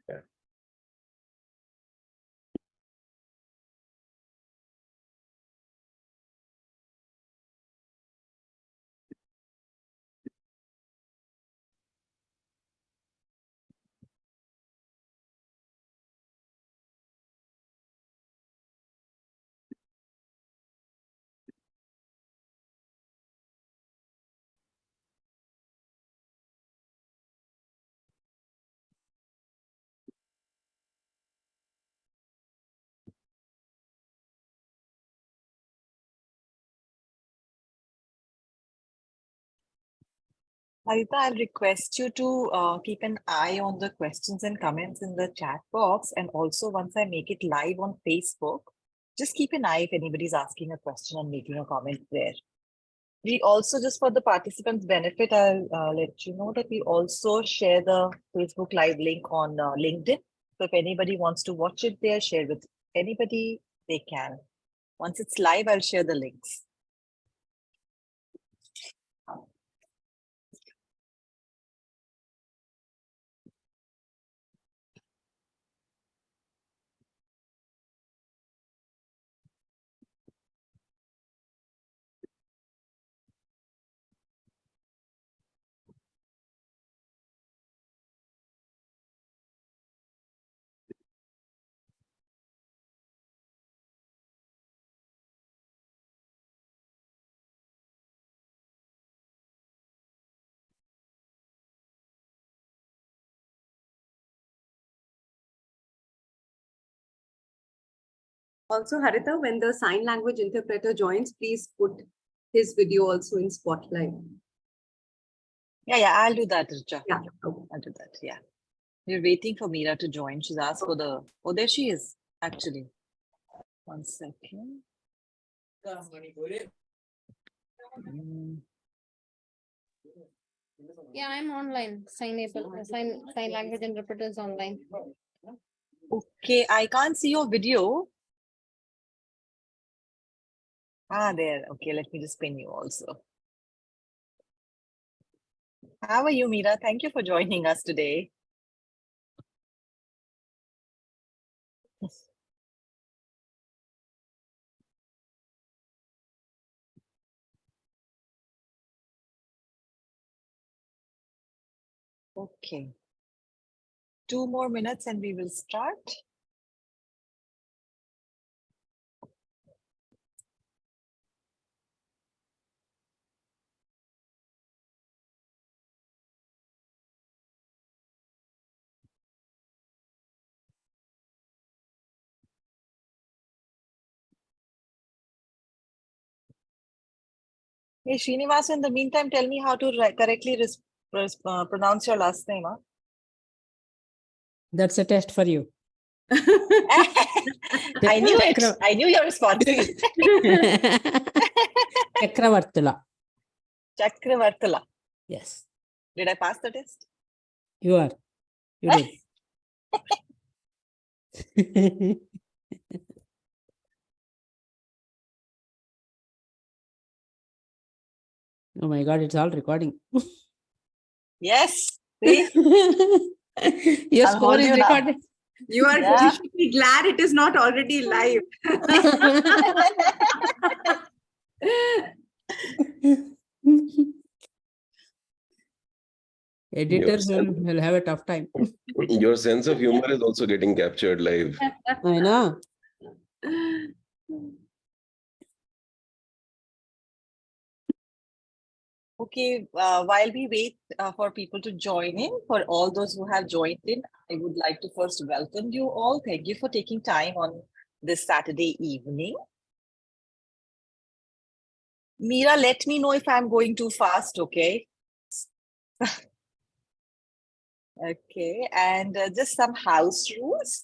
Yeah. Harita, I'll request you to keep an eye on the questions and comments in the chat box. And also, once I make it live on Facebook, just keep an eye if anybody's asking a question and making a comment there. We also, just for the participants' benefit, I'll let you know that we also share the Facebook Live link on LinkedIn. So if anybody wants to watch it there, share with anybody, they can. Once it's live, I'll share the links. Also, Harita, when the sign language interpreter joins, please put his video also in spotlight. Yeah, I'll do that, Richa. Yeah. I'll do that, yeah. We're waiting for Meera to join. She's asked for the... Oh, there she is, actually. 1 second. Yeah, I'm online. Sign language interpreters online. Okay, I can't see your video. There. Okay, let me just pin you also. How are you, Meera? Thank you for joining us today. Okay. 2 more minutes and we will start. Hey, Srinivas, in the meantime, tell me how to correctly pronounce your last name. Huh? That's a test for you. I knew it. I knew your response. Chakravartula. Chakravartula. Yes. Did I pass the test? You are. You did. Oh my God, it's all recording. Yes. See? Your score is recorded. You are you should be glad it is not already live. Editors will have a tough time. Your sense of humor is also getting captured live. I know. Okay, while we wait for people to join in, for all those who have joined in, I would like to first welcome you all. Thank you for taking time on this Saturday evening. Meera, let me know if I'm going too fast, okay? Okay, and just some house rules.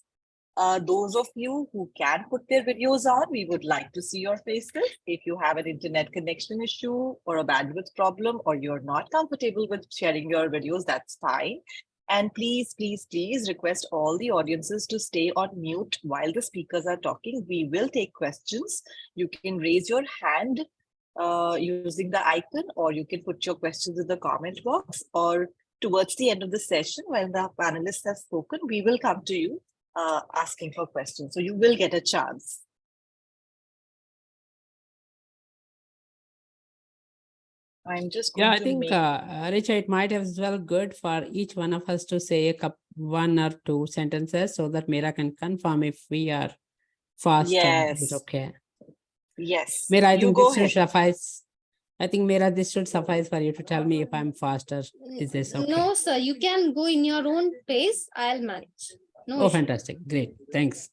Those of you who can put their videos on, we would like to see your faces. If you have an internet connection issue or a bandwidth problem, or you're not comfortable with sharing your videos, that's fine. And please, please, please request all the audiences to stay on mute while the speakers are talking. We will take questions. You can raise your hand using the icon, or you can put your questions in the comment box, or towards the end of the session, when the panelists have spoken, we will come to you asking for questions. So you will get a chance. I'm just going Yeah, I to think, make... Richa, it might as well good for each one of us to say one or two sentences so that Meera can confirm if we are fast or is it Yes. okay. Yes. Meera, I You think go this should ahead. suffice. I think, Meera, this should suffice for you to tell me if I'm faster. Is this okay? No, sir, you can go in your own pace. I'll manage. No Oh, issue. fantastic. Great. Thanks.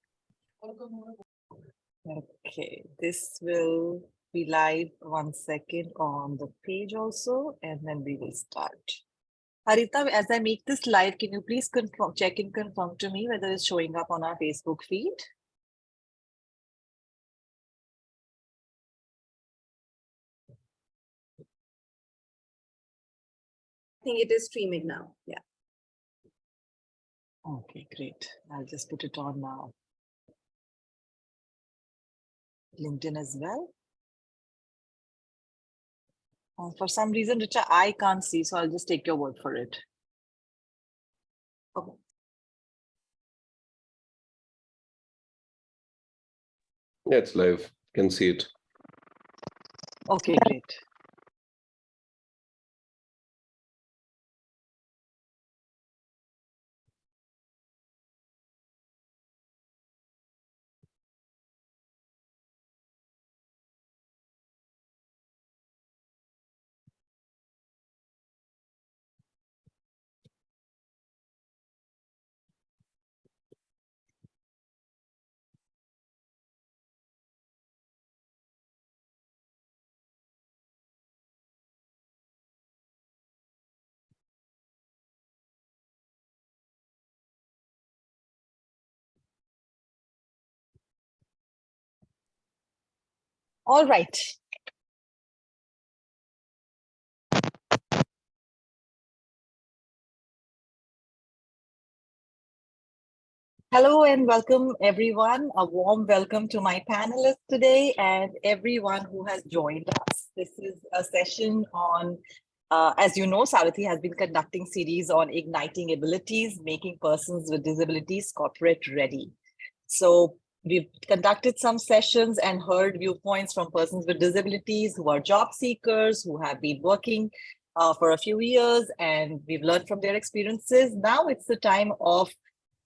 Okay, this will be live 1 second on the page also, and then we will start. Harita, as I make this live, can you please confirm, check and confirm to me whether it's showing up on our Facebook feed? I think it is streaming now. Yeah. Okay, great. I'll just put it on now. LinkedIn as well. For some reason, Richa, I can't see, so I'll just take your word for it. Okay. Yeah, it's live. Can see it. Okay, great. All right. Hello and welcome everyone. A warm welcome to my panelists today and everyone who has joined us. This is a session on, as you know, Sarathi has been conducting series on igniting abilities, making persons with disabilities corporate ready. So we've conducted some sessions and heard viewpoints from persons with disabilities who are job seekers, who have been working for a few years, and we've learned from their experiences. Now it's the time of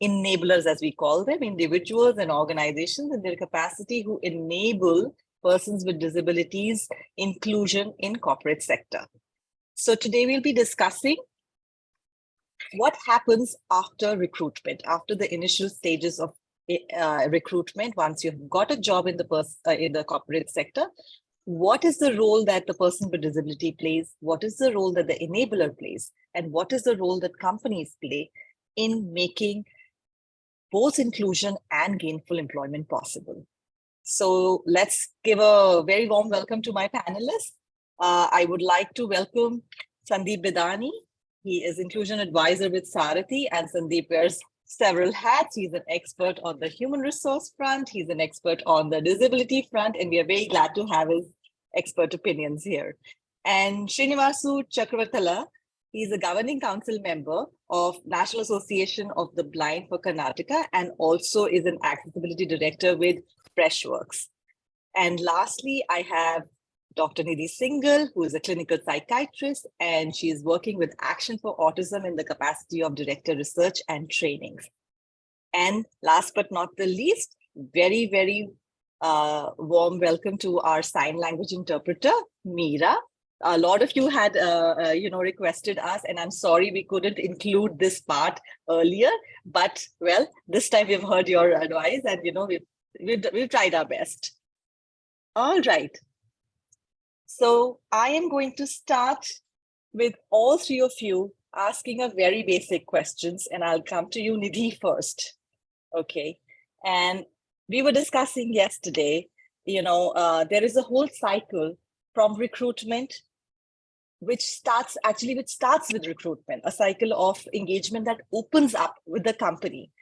enablers, as we call them, individuals and organizations in their capacity who enable persons with disabilities inclusion in corporate sector. So today we'll be discussing what happens after recruitment, after the initial stages of recruitment. Once you've got a job in the corporate sector, what is the role that the person with disability plays? What is the role that the enabler plays? And what is the role that companies play in making both inclusion and gainful employment possible? So let's give a very warm welcome to my panelists. I would like to welcome Sandeep Bidani. He is inclusion advisor with Sarathi, and Sandeep wears several hats. He's an expert on the human resource front. He's an expert on the disability front, and we are very glad to have his expert opinions here. And Srinivasu Chakravarthala, he's a governing council member of National Association of the Blind for Karnataka, and also is an accessibility director with Freshworks. And lastly, I have Dr. Nidhi Singhal, who is a clinical psychiatrist, and she is working with Action for Autism in the capacity of Director Research and Trainings. And last but not the least, very, very warm welcome to our sign language interpreter, Meera. A lot of you had, requested us, and I'm sorry we couldn't include this part earlier, but well, this time we've heard your advice, and we've tried our best. All right. So I am going to start with all three of you asking a very basic questions, and I'll come to you, Nidhi, first. Okay. And we were discussing yesterday, there is a whole cycle from recruitment, which starts with recruitment, a cycle of engagement that opens up with the company.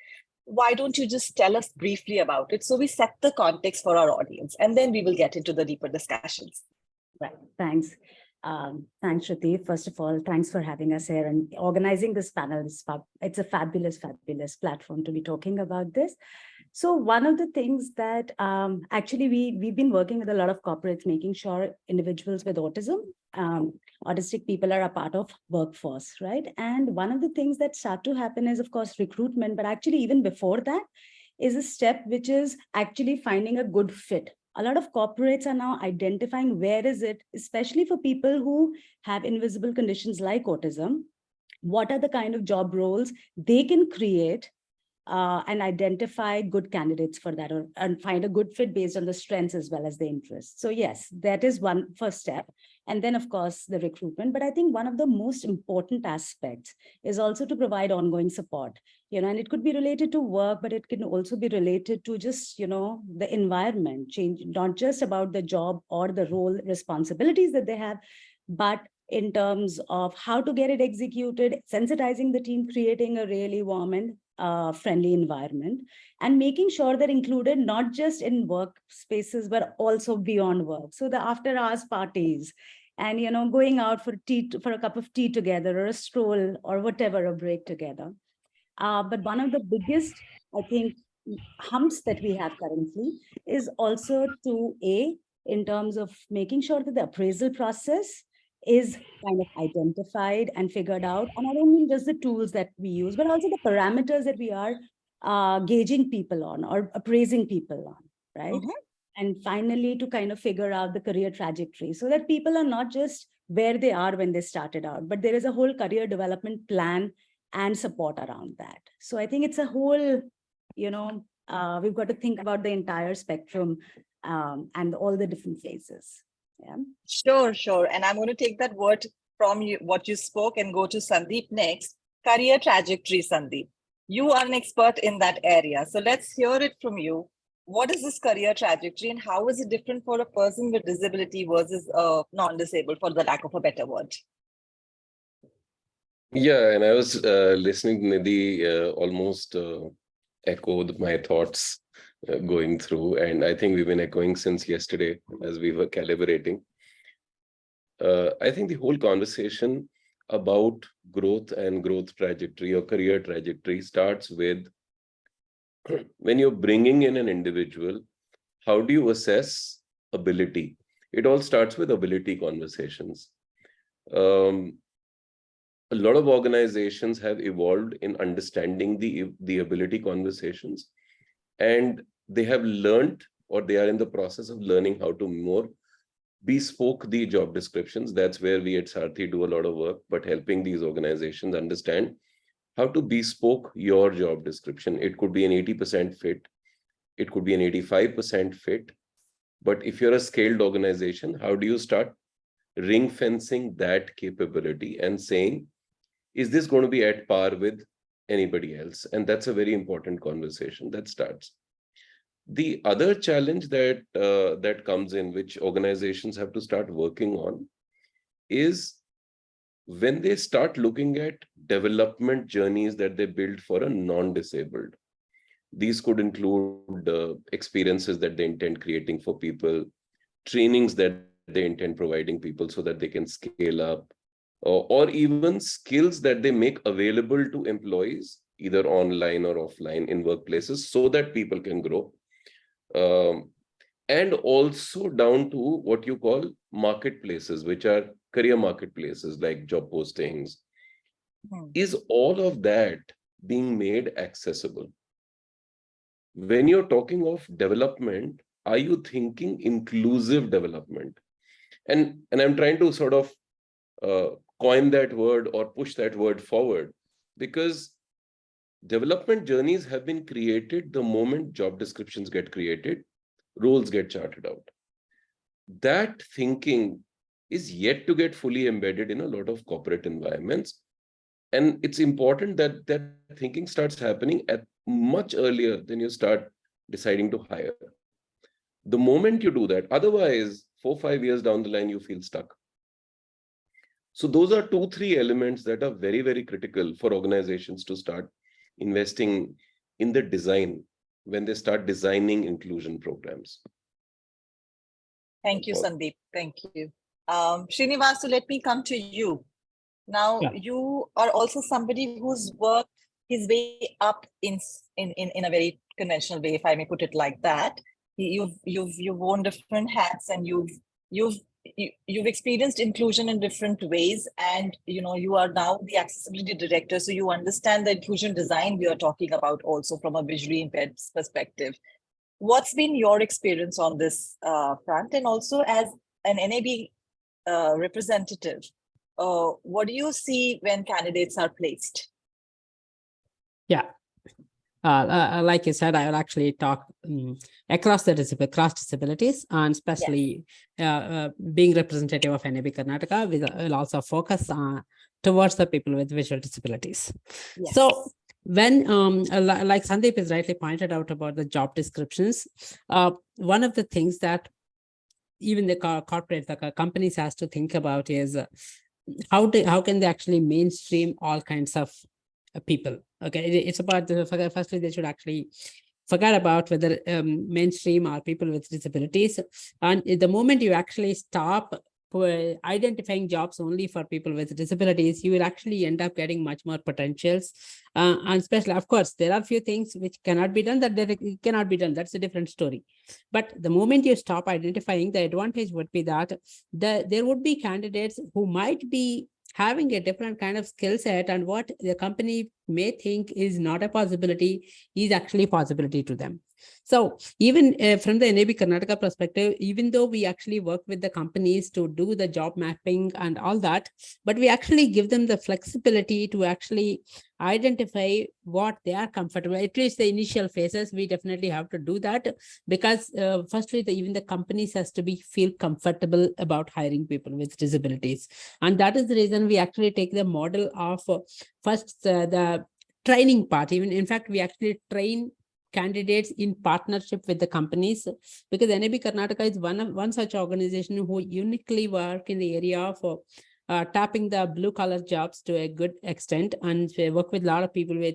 Why don't you just tell us briefly about it so we set the context for our audience, and then we will get into the deeper discussions. Right, thanks. Thanks, Shruti. First of all, thanks for having us here and organizing this panel. It's a fabulous, fabulous platform to be talking about this. So one of the things that actually we've been working with a lot of corporates, making sure individuals with autism, autistic people are a part of workforce, right? And one of the things that start to happen is, of course, recruitment, but actually even before that is a step which is actually finding a good fit. A lot of corporates are now identifying where is it, especially for people who have invisible conditions like autism, what are the kind of job roles they can create and identify good candidates for that, and find a good fit based on the strengths as well as the interests. So yes, that is one first step. And then of course the recruitment. But I think one of the most important aspects is also to provide ongoing support, and it could be related to work, but it can also be related to just, the environment change, not just about the job or the role responsibilities that they have, but in terms of how to get it executed, sensitizing the team, creating a really warm and friendly environment, and making sure they're included not just in workspaces, but also beyond work. So the after hours parties and, going out for tea, for a cup of tea together, or a stroll, or whatever, a break together. But one of the biggest, I think, humps that we have currently is also in terms of making sure that the appraisal process is kind of identified and figured out. And I don't mean just the tools that we use, but also the parameters that we are gauging people on or appraising people on, right? And finally, to kind of figure out the career trajectory so that people are not just where they are when they started out, but there is a whole career development plan and support around that. So I think it's a whole, we've got to think about the entire spectrum and all the different phases. Yeah. Sure. And I'm going to take that word from you, what you spoke, and go to Sandeep next. Career trajectory, Sandeep. You are an expert in that area. So let's hear it from you. What is this career trajectory and how is it different for a person with disability versus a non-disabled, for the lack of a better word? Yeah, and I was listening to Nidhi almost echoed my thoughts going through, and I think we've been echoing since yesterday as we were calibrating. I think the whole conversation about growth and growth trajectory or career trajectory starts with when you're bringing in an individual, how do you assess ability? It all starts with ability conversations. A lot of organizations have evolved in understanding the ability conversations, and they have learned, or they are in the process of learning, how to more bespoke the job descriptions. That's where we at Sarthi do a lot of work, but helping these organizations understand how to bespoke your job description. It could be an 80% fit, it could be an 85% fit, but if you're a scaled organization, how do you start ring fencing that capability and saying, is this going to be at par with anybody else? And that's a very important conversation that starts. The other challenge that that comes in, which organizations have to start working on, is when they start looking at development journeys that they build for a non-disabled. These could include experiences that they intend creating for people, trainings that they intend providing people so that they can scale up, or even skills that they make available to employees, either online or offline in workplaces, so that people can grow. And also down to what you call marketplaces, which are career marketplaces like job postings. Is all of that being made accessible? When you're talking of development, are you thinking inclusive development? And I'm trying to sort of coin that word or push that word forward, because development journeys have been created the moment job descriptions get created, roles get charted out. That thinking is yet to get fully embedded in a lot of corporate environments. And it's important that that thinking starts happening at much earlier than you start deciding to hire. The moment you do that, otherwise 4 or 5 years down the line, you feel stuck. So those are 2-3 elements that are very, very critical for organizations to start investing in the design when they start designing inclusion programs. Thank you, Sandeep. Thank you. Srinivasu, let me come to you. Now, Yeah. you are also somebody who's worked his way up in a very conventional way, if I may put it like that. You've worn different hats, and you've experienced inclusion in different ways, and you are now the accessibility director, so you understand the inclusion design we are talking about also from a visually impaired perspective. What's been your experience on this front, and also as an NAB representative, what do you see when candidates are placed? Yeah. Like you said, I will actually talk across disabilities, and especially being representative of NAB Karnataka, will also focus towards the people with visual disabilities. Yes. So when, like Sandeep has rightly pointed out about the job descriptions, one of the things that even the corporate, the companies has to think about is how can they actually mainstream all kinds of people. Okay, it's about firstly they should actually forget about whether mainstream or people with disabilities, and the moment you actually stop identifying jobs only for people with disabilities, you will actually end up getting much more potentials, and especially, of course, there are a few things which cannot be done, that cannot be done, that's a different story. But the moment you stop identifying, the advantage would be that there would be candidates who might be having a different kind of skill set, and what the company may think is not a possibility is actually a possibility to them. So even from the NAB Karnataka perspective, even though we actually work with the companies to do the job mapping and all that, but we actually give them the flexibility to actually identify what they are comfortable. At least the initial phases, we definitely have to do that, because firstly, even the companies has to feel comfortable about hiring people with disabilities. And that is the reason we actually take the model of first the training part. Even in fact, we actually train candidates in partnership with the companies, because NAB Karnataka is one such organization who uniquely work in the area of tapping the blue collar jobs to a good extent, and we work with a lot of people with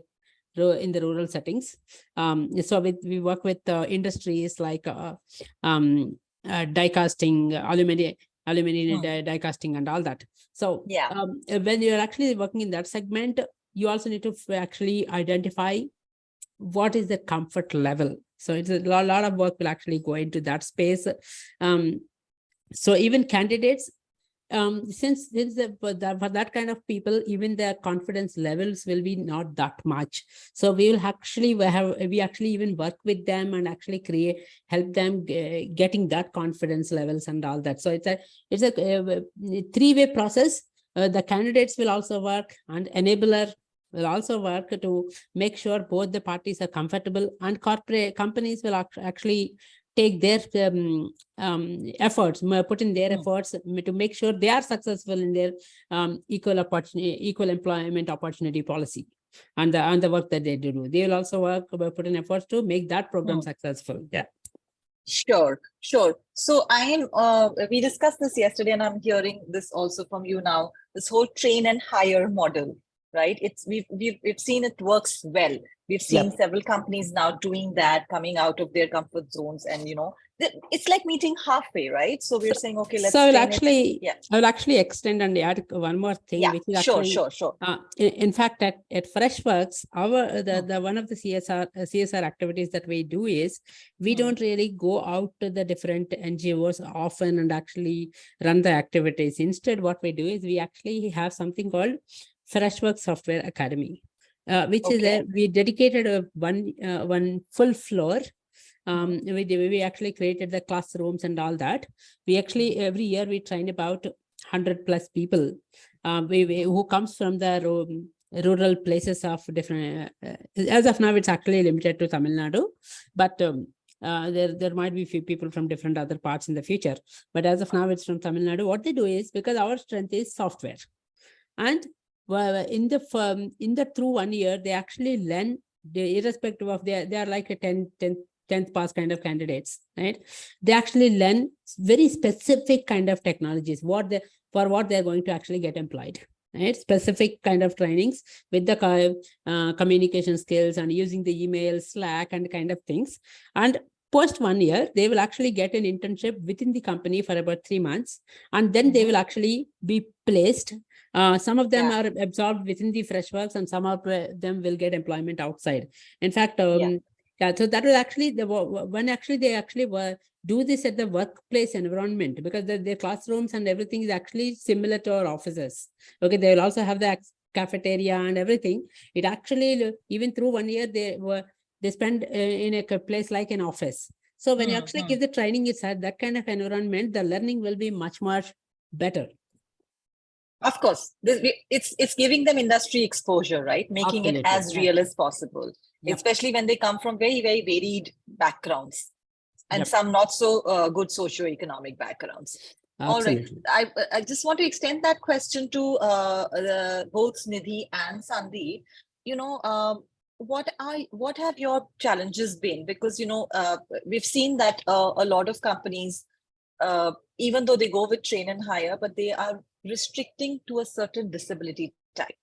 in the rural settings. So we work with industries like die casting, aluminum die casting and all that. So Yeah. when you're actually working in that segment, you also need to actually identify what is the comfort level. So it's a lot of work will actually go into that space. So even candidates, since for that kind of people, even their confidence levels will be not that much. So we will actually we actually even work with them and actually help them getting that confidence levels and all that. So it's a three-way process. The candidates will also work, and enabler will also work to make sure both the parties are comfortable, and corporate companies will actually take their efforts, put in their efforts to make sure they are successful in their equal employment opportunity policy and the work that they do. They will also put in efforts to make that program successful. Yeah. Sure. So we discussed this yesterday, and I'm hearing this also from you now, this whole train and hire model, right? We've seen it works well. We've seen several companies now doing that, coming out of their comfort zones, and it's like meeting halfway, right? So we're saying, okay, let's. So I will actually extend and add one more thing, which is actually sure. In fact, at Freshworks, the one of the CSR activities that we do is we don't really go out to the different NGOs often and actually run the activities. Instead, what we do is we actually have something called Freshworks Software Academy, which is we dedicated one full floor. We actually created the classrooms and all that. We actually every year we train about 100+ people who comes from the rural places of different. As of now, it's actually limited to Tamil Nadu, but there might be few people from different other parts in the future. But as of now, it's from Tamil Nadu. What they do is, because our strength is software, and in the through 1 year, they actually learn, irrespective of they are like a 10th pass kind of candidates, right? They actually learn very specific kind of technologies, for what they're going to actually get employed, right? Specific kind of trainings with the communication skills and using the email, Slack, and kind of things. And Post 1 year, they will actually get an internship within the company for about 3 months, and then they will actually be placed. Some of them are absorbed within the freshworks, and some of them will get employment outside. In fact, so that will actually when actually they actually do this at the workplace environment, because their classrooms and everything is actually similar to our offices. Okay, they will also have the cafeteria and everything. It actually, even through 1 year, they spend in a place like an office. So when you actually give the training inside that kind of environment, the learning will be much better. Of course, it's giving them industry exposure, right? Making it as real as possible, especially when they come from very, very varied backgrounds and some not so good socioeconomic backgrounds. Absolutely. All right. I just want to extend that question to both Nidhi and Sandeep. You know, what have your challenges been? Because, you know, we've seen that a lot of companies, even though they go with train and hire, but they are restricting to a certain disability type.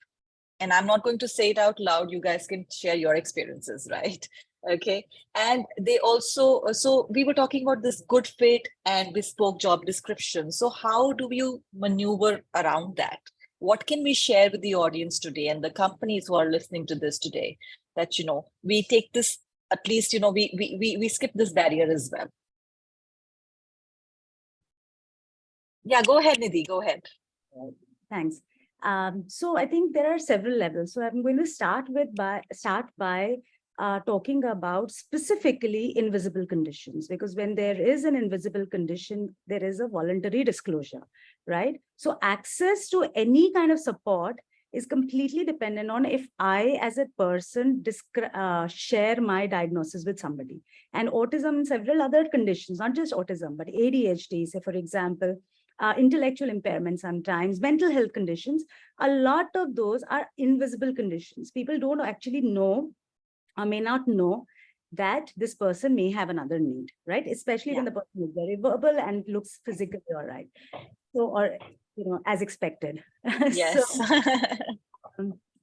And I'm not going to say it out loud. You guys can share your experiences, right? Okay. And they also, so we were talking about this good fit and bespoke job description. So how do you maneuver around that? What can we share with the audience today and the companies who are listening to this today, that, you know, we take this, at least, you know, we skip this barrier as well? Yeah, go ahead, Nidhi, go ahead. Thanks. So I think there are several levels. So I'm going to start by talking about specifically invisible conditions, because when there is an invisible condition, there is a voluntary disclosure, right? So access to any kind of support is completely dependent on if I, as a person, share my diagnosis with somebody. And autism and several other conditions, not just autism, but ADHD, say, for example, intellectual impairment, sometimes mental health conditions, a lot of those are invisible conditions. People don't actually know or may not know that this person may have another need, right? Especially when the person is very verbal and looks physically all right. So, or, you know, as expected. Yes.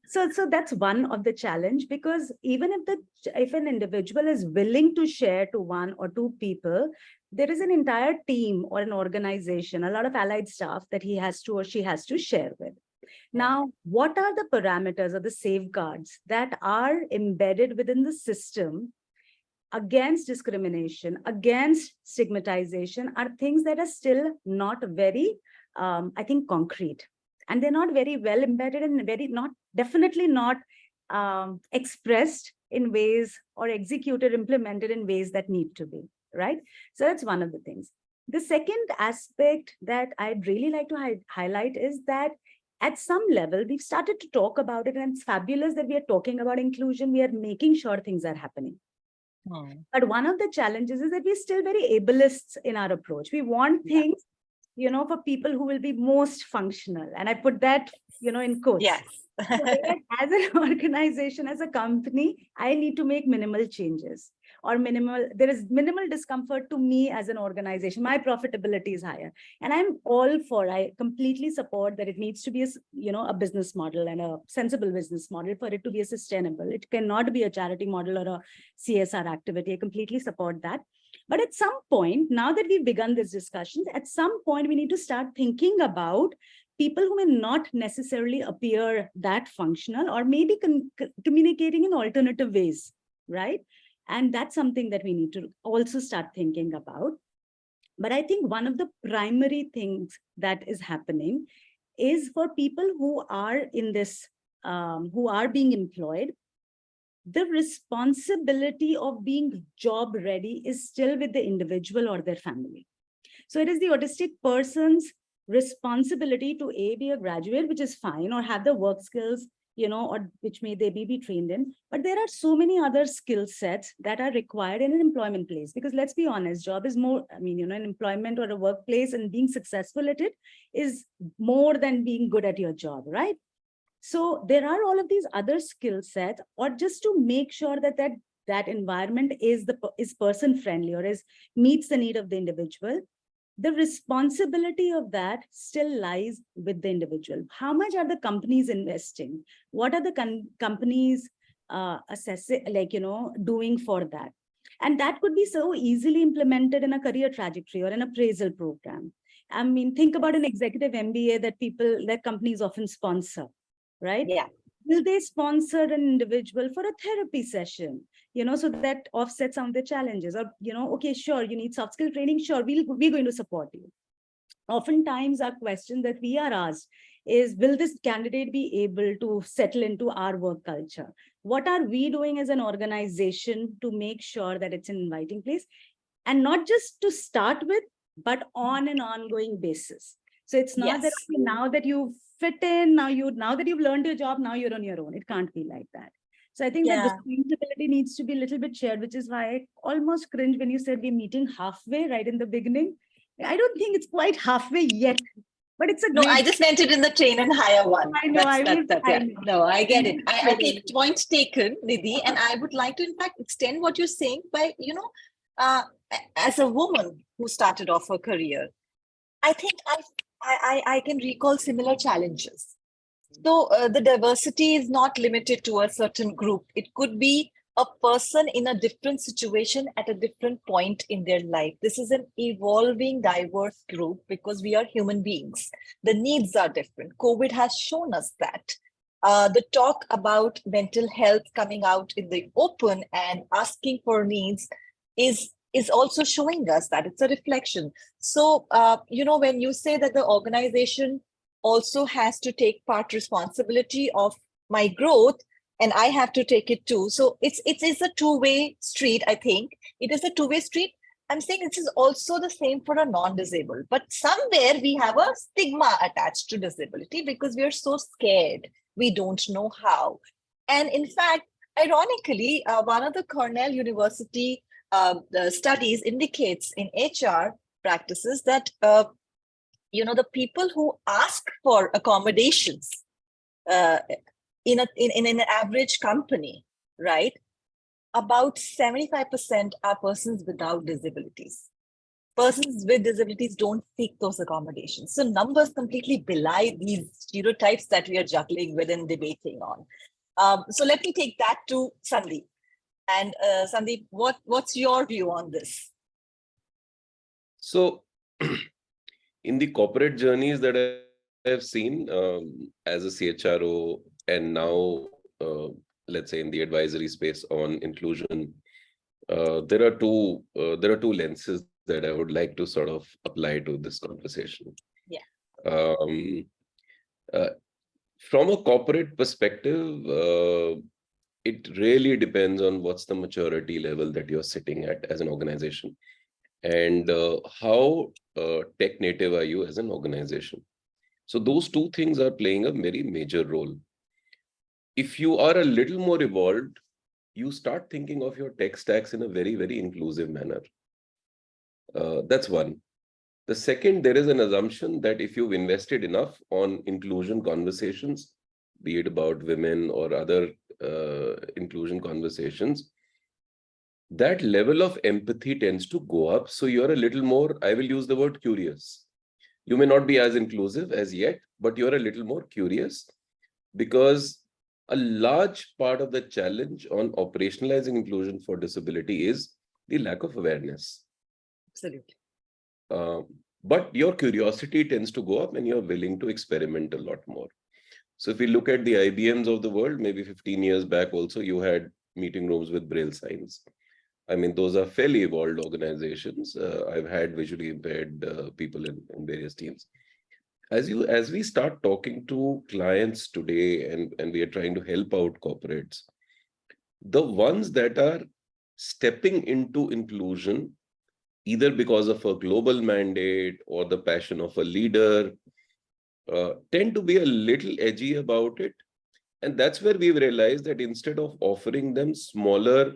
So that's one of the challenge, because even if an individual is willing to share to one or two people, there is an entire team or an organization, a lot of allied staff that he has to or she has to share with. Now, what are the parameters or the safeguards that are embedded within the system against discrimination, against stigmatization, are things that are still not very, I think, concrete. And they're not very well embedded and definitely not expressed in ways or executed, implemented in ways that need to be, right? So that's one of the things. The second aspect that I'd really like to highlight is that at some level, we've started to talk about it, and it's fabulous that we are talking about inclusion. We are making sure things are happening. But one of the challenges is that we're still very ableists in our approach. We want things, you know, for people who will be most functional. And I put that, you know, in quotes. Yes. So as an organization, as a company, I need to make minimal changes or there is minimal discomfort to me as an organization. My profitability is higher. And I'm all for, I completely support that it needs to be a business model and a sensible business model for it to be sustainable. It cannot be a charity model or a CSR activity. I completely support that. But at some point, now that we've begun this discussion, at some point, we need to start thinking about people who may not necessarily appear that functional or maybe communicating in alternative ways, right? And that's something that we need to also start thinking about. But I think one of the primary things that is happening is for people who are in this, who are being employed, the responsibility of being job ready is still with the individual or their family. So it is the autistic person's responsibility to be a graduate, which is fine, or have the work skills, you know, or which may they be trained in. But there are so many other skill sets that are required in an employment place, because let's be honest, job is more, I mean, you know, an employment or a workplace and being successful at it is more than being good at your job, right? So there are all of these other skill sets, or just to make sure that that environment is person friendly or meets the need of the individual. The responsibility of that still lies with the individual. How much are the companies investing? What are the companies assessing, doing for that? And that could be so easily implemented in a career trajectory or an appraisal program. I mean, think about an executive MBA that companies often sponsor, right? Yeah. Will they sponsor an individual for a therapy session, so that offsets some of the challenges? Or, okay, sure, you need soft skill training. Sure, we're going to support you. Oftentimes, our question that we are asked is, will this candidate be able to settle into our work culture? What are we doing as an organization to make sure that it's an inviting place? And not just to start with, but on an ongoing basis. So it's not that, Yes. okay, now that you fit in, now that you've learned your job, now you're on your own. It can't be like that. So I think that Yeah. responsibility needs to be a little bit shared, which is why I almost cringe when you said we're meeting halfway right in the beginning. I don't think it's quite halfway yet, but it's a No, great. I just meant it in the train and hire one. I know, I Yeah. know. No, I get it. I'm I kidding. take point taken, Nidhi, and I would like to, in fact, extend what you're saying by, as a woman who started off her career, I think I can recall similar challenges. So the diversity is not limited to a certain group. It could be a person in a different situation at a different point in their life. This is an evolving, diverse group because we are human beings. The needs are different. COVID has shown us that. The talk about mental health coming out in the open and asking for needs is also showing us that it's a reflection. So, when you say that the organization also has to take part responsibility of my growth, and I have to take it too. So it's a two-way street, I think. It is a two-way street. I'm saying this is also the same for a non-disabled, but somewhere we have a stigma attached to disability because we are so scared. We don't know how. And in fact, ironically, one of the Cornell University the studies indicates in HR practices that the people who ask for accommodations in an average company, right? About 75% are persons without disabilities. Persons with disabilities don't seek those accommodations. So numbers completely belie these stereotypes that we are juggling with and debating on. So let me take that to Sandeep. And Sandeep, what's your view on this? So in the corporate journeys that I have seen as a CHRO and now, let's say in the advisory space on inclusion, there are two lenses that I would like to sort of apply to this conversation. Yeah. From a corporate perspective, it really depends on what's the maturity level that you're sitting at as an organization, and how tech native are you as an organization. So those two things are playing a very major role. If you are a little more evolved, you start thinking of your tech stacks in a very, very inclusive manner. That's one. The second, there is an assumption that if you've invested enough on inclusion conversations, be it about women or other inclusion conversations, that level of empathy tends to go up. So you're a little more, I will use the word curious. You may not be as inclusive as yet, but you're a little more curious, because a large part of the challenge on operationalizing inclusion for disability is the lack of awareness. Absolutely. But your curiosity tends to go up and you're willing to experiment a lot more. So if we look at the IBMs of the world, maybe 15 years back also, you had meeting rooms with Braille signs. I mean, those are fairly evolved organizations. I've had visually impaired people in various teams. As we start talking to clients today and we are trying to help out corporates, the ones that are stepping into inclusion, either because of a global mandate or the passion of a leader, tend to be a little edgy about it. And that's where we've realized that instead of offering them smaller,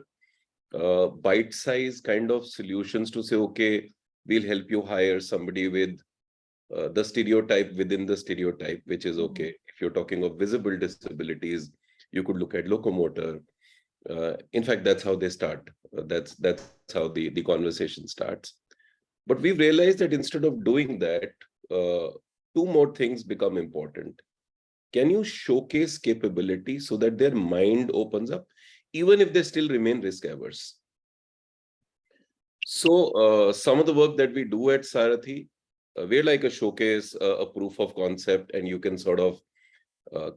bite-sized kind of solutions to say, okay, we'll help you hire somebody with the stereotype within the stereotype, which is okay. If you're talking of visible disabilities, you could look at locomotor. In fact, that's how they start. That's how the conversation starts. But we've realized that instead of doing that, two more things become important. Can you showcase capability so that their mind opens up, even if they still remain risk averse? So some of the work that we do at Sarathi, we're like a showcase, a proof of concept, and you can sort of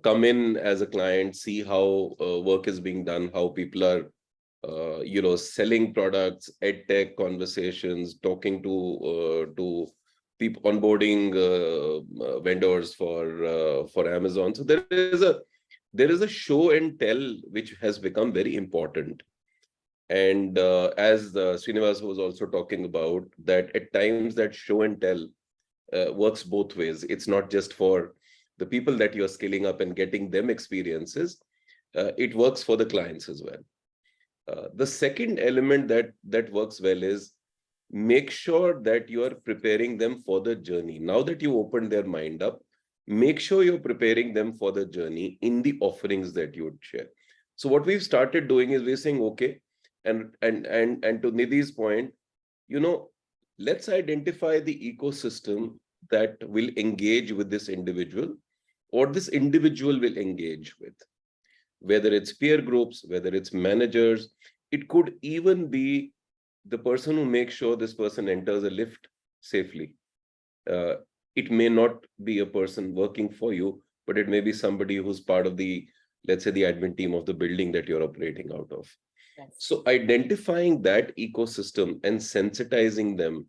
come in as a client, see how work is being done, how people are, selling products, ed tech conversations, talking to people, onboarding vendors for Amazon. So there is a show and tell which has become very important. And as Srinivas was also talking about, that at times that show and tell works both ways. It's not just for the people that you're scaling up and getting them experiences. It works for the clients as well. The second element that works well is make sure that you are preparing them for the journey. Now that you opened their mind up, make sure you're preparing them for the journey in the offerings that you would share. So what we've started doing is we're saying, okay, and to Nidhi's point, let's identify the ecosystem that will engage with this individual, or this individual will engage with, whether it's peer groups, whether it's managers. It could even be the person who makes sure this person enters a lift safely. It may not be a person working for you, but it may be somebody who's part of the, let's say, the admin team of the building that you're operating out of. Yes. So identifying that ecosystem and sensitizing them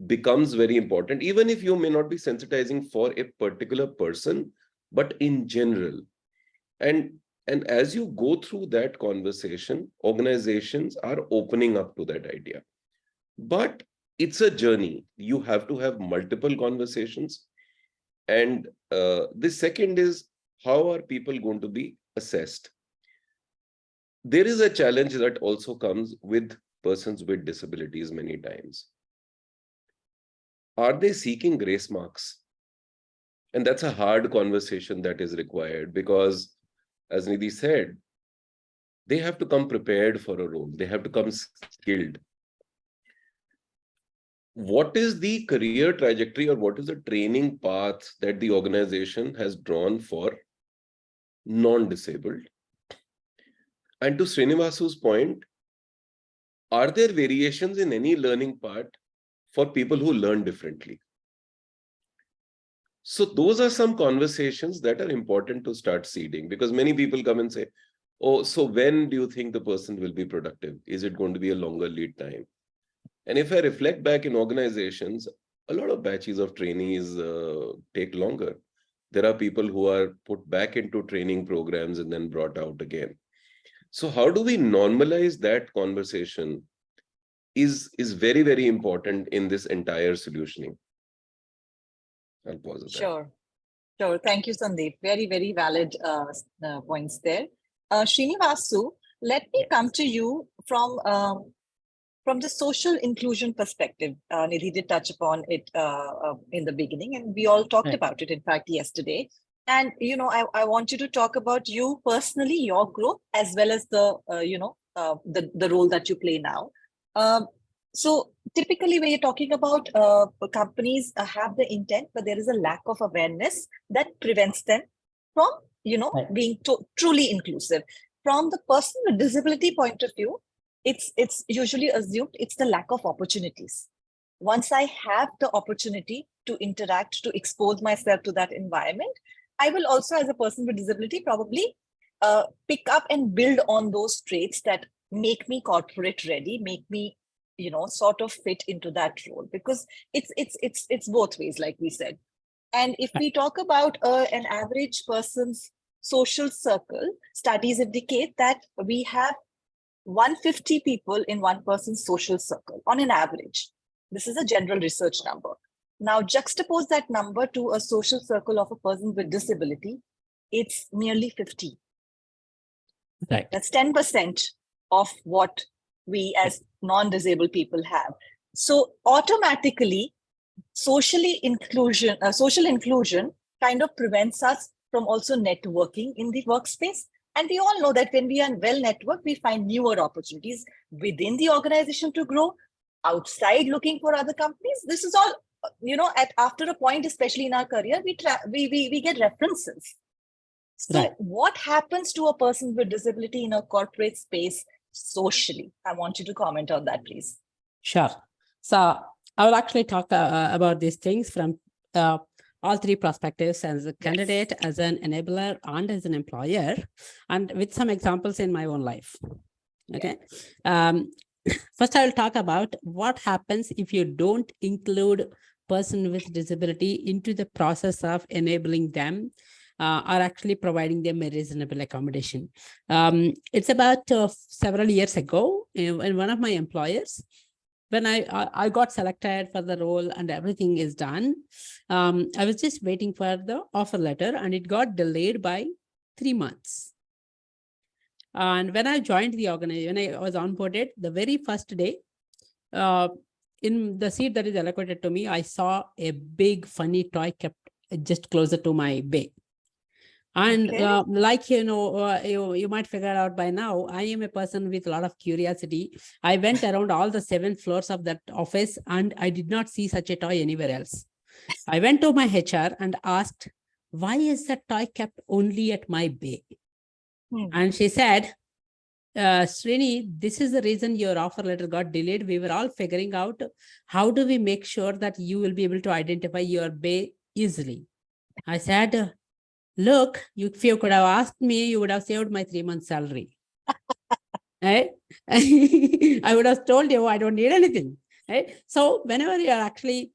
becomes very important, even if you may not be sensitizing for a particular person, but in general. And as you go through that conversation, organizations are opening up to that idea. But it's a journey. You have to have multiple conversations. And the second is, how are people going to be assessed? There is a challenge that also comes with persons with disabilities many times. Are they seeking grace marks? And that's a hard conversation that is required, because, as Nidhi said, they have to come prepared for a role. They have to come skilled. What is the career trajectory, or what is the training path that the organization has drawn for non-disabled? And to Srinivasu's point, are there variations in any learning part for people who learn differently? So those are some conversations that are important to start seeding, because many people come and say, oh, so when do you think the person will be productive? Is it going to be a longer lead time? And if I reflect back in organizations, a lot of batches of trainees take longer. There are people who are put back into training programs and then brought out again. So how do we normalize that conversation is very, very important in this entire solutioning. I'll pause at that. Sure. Sure. Thank you, Sandeep. Very, very valid points there. Srinivasu, let me come to you from the social inclusion perspective. Nidhi did touch upon it in the beginning, and we all talked about it, in fact, yesterday. And, I want you to talk about you personally, your growth, as well as the role that you play now. So typically when you're talking about companies have the intent, but there is a lack of awareness that prevents them from, being truly inclusive. From the person with disability point of view, it's usually assumed it's the lack of opportunities. Once I have the opportunity to interact, to expose myself to that environment, I will also, as a person with disability, probably pick up and build on those traits that make me corporate ready, make me, sort of fit into that role, because it's both ways, like we said. And if we talk about an average person's social circle, studies indicate that we have 150 people in one person's social circle on an average. This is a general research number. Now juxtapose that number to a social circle of a person with disability, it's nearly 50. Right. That's 10% of what we as non-disabled people have. So automatically, social inclusion kind of prevents us from also networking in the workspace. And we all know that when we are well networked, we find newer opportunities within the organization to grow, outside looking for other companies. This is all, after a point, especially in our career, we get references. So what happens to a person with disability in a corporate space socially? I want you to comment on that, please. Sure. So I will actually talk about these things from all three perspectives, as a candidate, as an enabler, and as an employer, and with some examples in my own life. Okay. First, I will talk about what happens if you don't include person with disability into the process of enabling them or actually providing them a reasonable accommodation. It's about several years ago in one of my employers, when I got selected for the role and everything is done, I was just waiting for the offer letter and it got delayed by 3 months. And when I joined the organization, when I was onboarded, the very first day, in the seat that is allocated to me, I saw a big funny toy kept just closer to my bay. And like, you might figure out by now, I am a person with a lot of curiosity. I went around all the 7 floors of that office and I did not see such a toy anywhere else. I went to my HR and asked, why is that toy kept only at my bay? And she said, Srini, this is the reason your offer letter got delayed. We were all figuring out how do we make sure that you will be able to identify your bay easily. I said, look, if you could have asked me, you would have saved my 3 months salary. Right? I would have told you I don't need anything. Right? So whenever you are actually,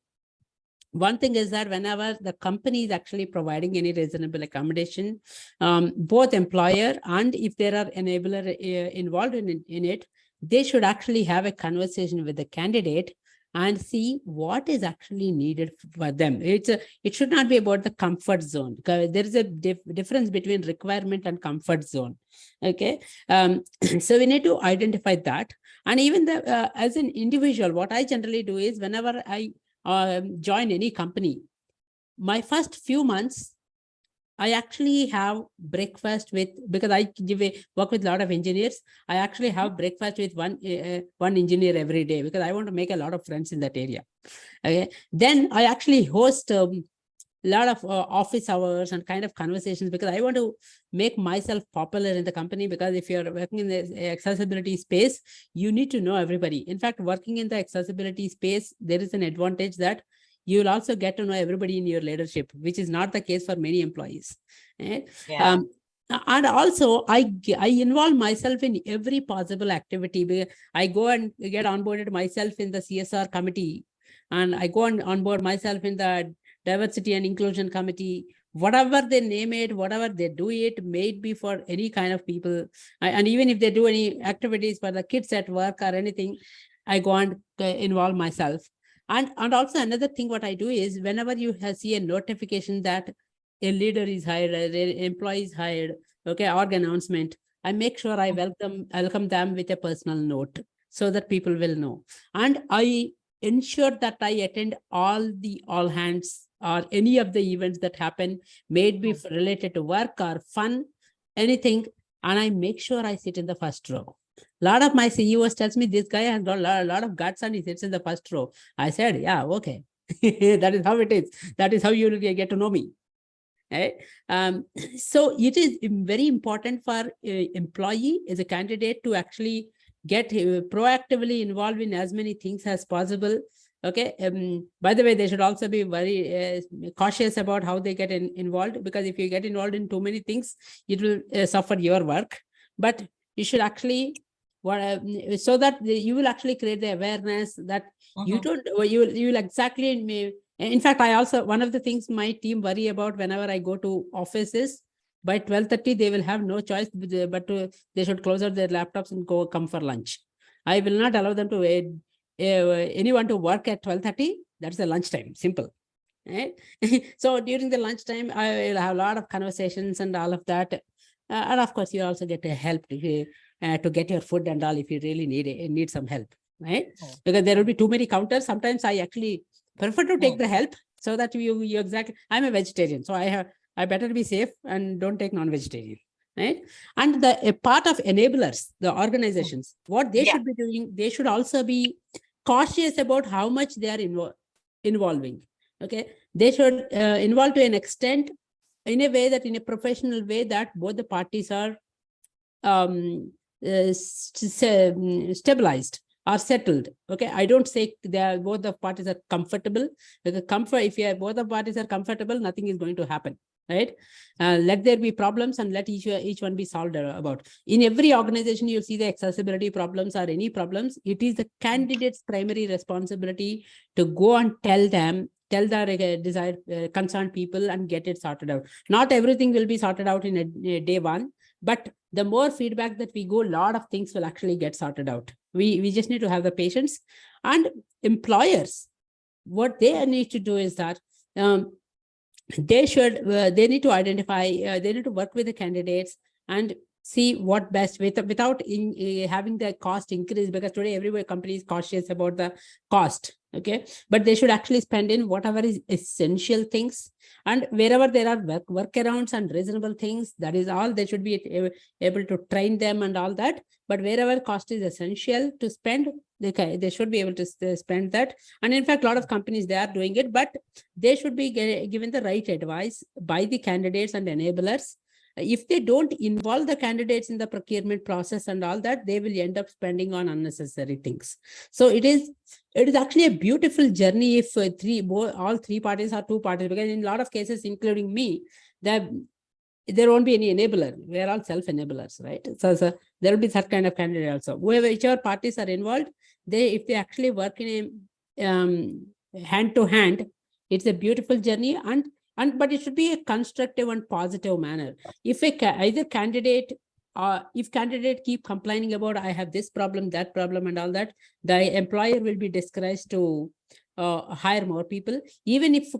one thing is that whenever the company is actually providing any reasonable accommodation, both employer and if there are enabler involved in it, they should actually have a conversation with the candidate and see what is actually needed for them. It should not be about the comfort zone. There is a difference between requirement and comfort zone. Okay, so we need to identify that. And even as an individual, what I generally do is whenever I join any company, my first few months, I actually have breakfast with, because I work with a lot of engineers, I actually have breakfast with one engineer every day because I want to make a lot of friends in that area. Okay, then I actually host a lot of office hours and kind of conversations because I want to make myself popular in the company, because if you're working in the accessibility space, you need to know everybody. In fact, working in the accessibility space, there is an advantage that you will also get to know everybody in your leadership, which is not the case for many employees. Right? Yeah. And also, I involve myself in every possible activity. I go and get onboarded myself in the CSR committee, and I go on board myself in the diversity and inclusion committee. Whatever they name it, whatever they do it, may it be for any kind of people. And even if they do any activities for the kids at work or anything, I go and involve myself. And also another thing what I do is whenever you see a notification that a leader is hired, an employee is hired, okay, org announcement, I make sure I welcome them with a personal note so that people will know. And I ensure that I attend all hands or any of the events that happen, may it be related to work or fun, anything, and I make sure I sit in the first row. A lot of my CEOs tells me this guy has got a lot of guts and he sits in the first row. I said, yeah, okay. That is how it is. That is how you will get to know me. Right? So it is very important for employee as a candidate to actually get proactively involved in as many things as possible. Okay. By the way, they should also be very cautious about how they get involved, because if you get involved in too many things, it will suffer your work. But you should actually, so that you will actually create the awareness that you don't, you will exactly. In fact, I also, one of the things my team worry about whenever I go to offices, by 12:30, they will have no choice, but they should close out their laptops and come for lunch. I will not allow them to anyone to work at 12:30. That's the lunchtime, simple. Right? So during the lunchtime, I will have a lot of conversations and all of that. And of course, you also get help to get your food and all if you really need some help, right? Because there will be too many counters. Sometimes I actually prefer to take the help so that you exactly, I'm a vegetarian, so I better be safe and don't take non-vegetarian, right? And a part of enablers, the organizations, what they should be doing, they should also be cautious about how much they are involving. Okay, they should involve to an extent, in a way that in a professional way that both the parties are stabilized. are settled. Okay, I don't say they are, both the parties are comfortable. Because if both the parties are comfortable, nothing is going to happen, right? Let there be problems and let each one be solved about. In every organization, you'll see the accessibility problems or any problems. It is the candidate's primary responsibility to go and tell the desired concerned people and get it sorted out. Not everything will be sorted out in a day one, but the more feedback that we go, a lot of things will actually get sorted out. We just need to have the patience. And employers, what they need to do is that they need to identify, they need to work with the candidates and see what best without having the cost increase, because today every company is cautious about the cost. Okay, but they should actually spend in whatever is essential things, and wherever there are workarounds and reasonable things, that is all. They should be able to train them and all that. But wherever cost is essential to spend, they should be able to spend that. And in fact, a lot of companies, they are doing it, but they should be given the right advice by the candidates and enablers. If they don't involve the candidates in the procurement process and all that, they will end up spending on unnecessary things. So it is actually a beautiful journey if all three parties are two parties, because in a lot of cases, including me, there won't be any enabler. We are all self-enablers, right? So there will be that kind of candidate also. Whichever parties are involved, if they actually work in a hand to hand, it's a beautiful journey, but it should be a constructive and positive manner. If either candidate, if candidate keep complaining about, I have this problem, that problem, and all that, the employer will be discouraged to hire more people. Even if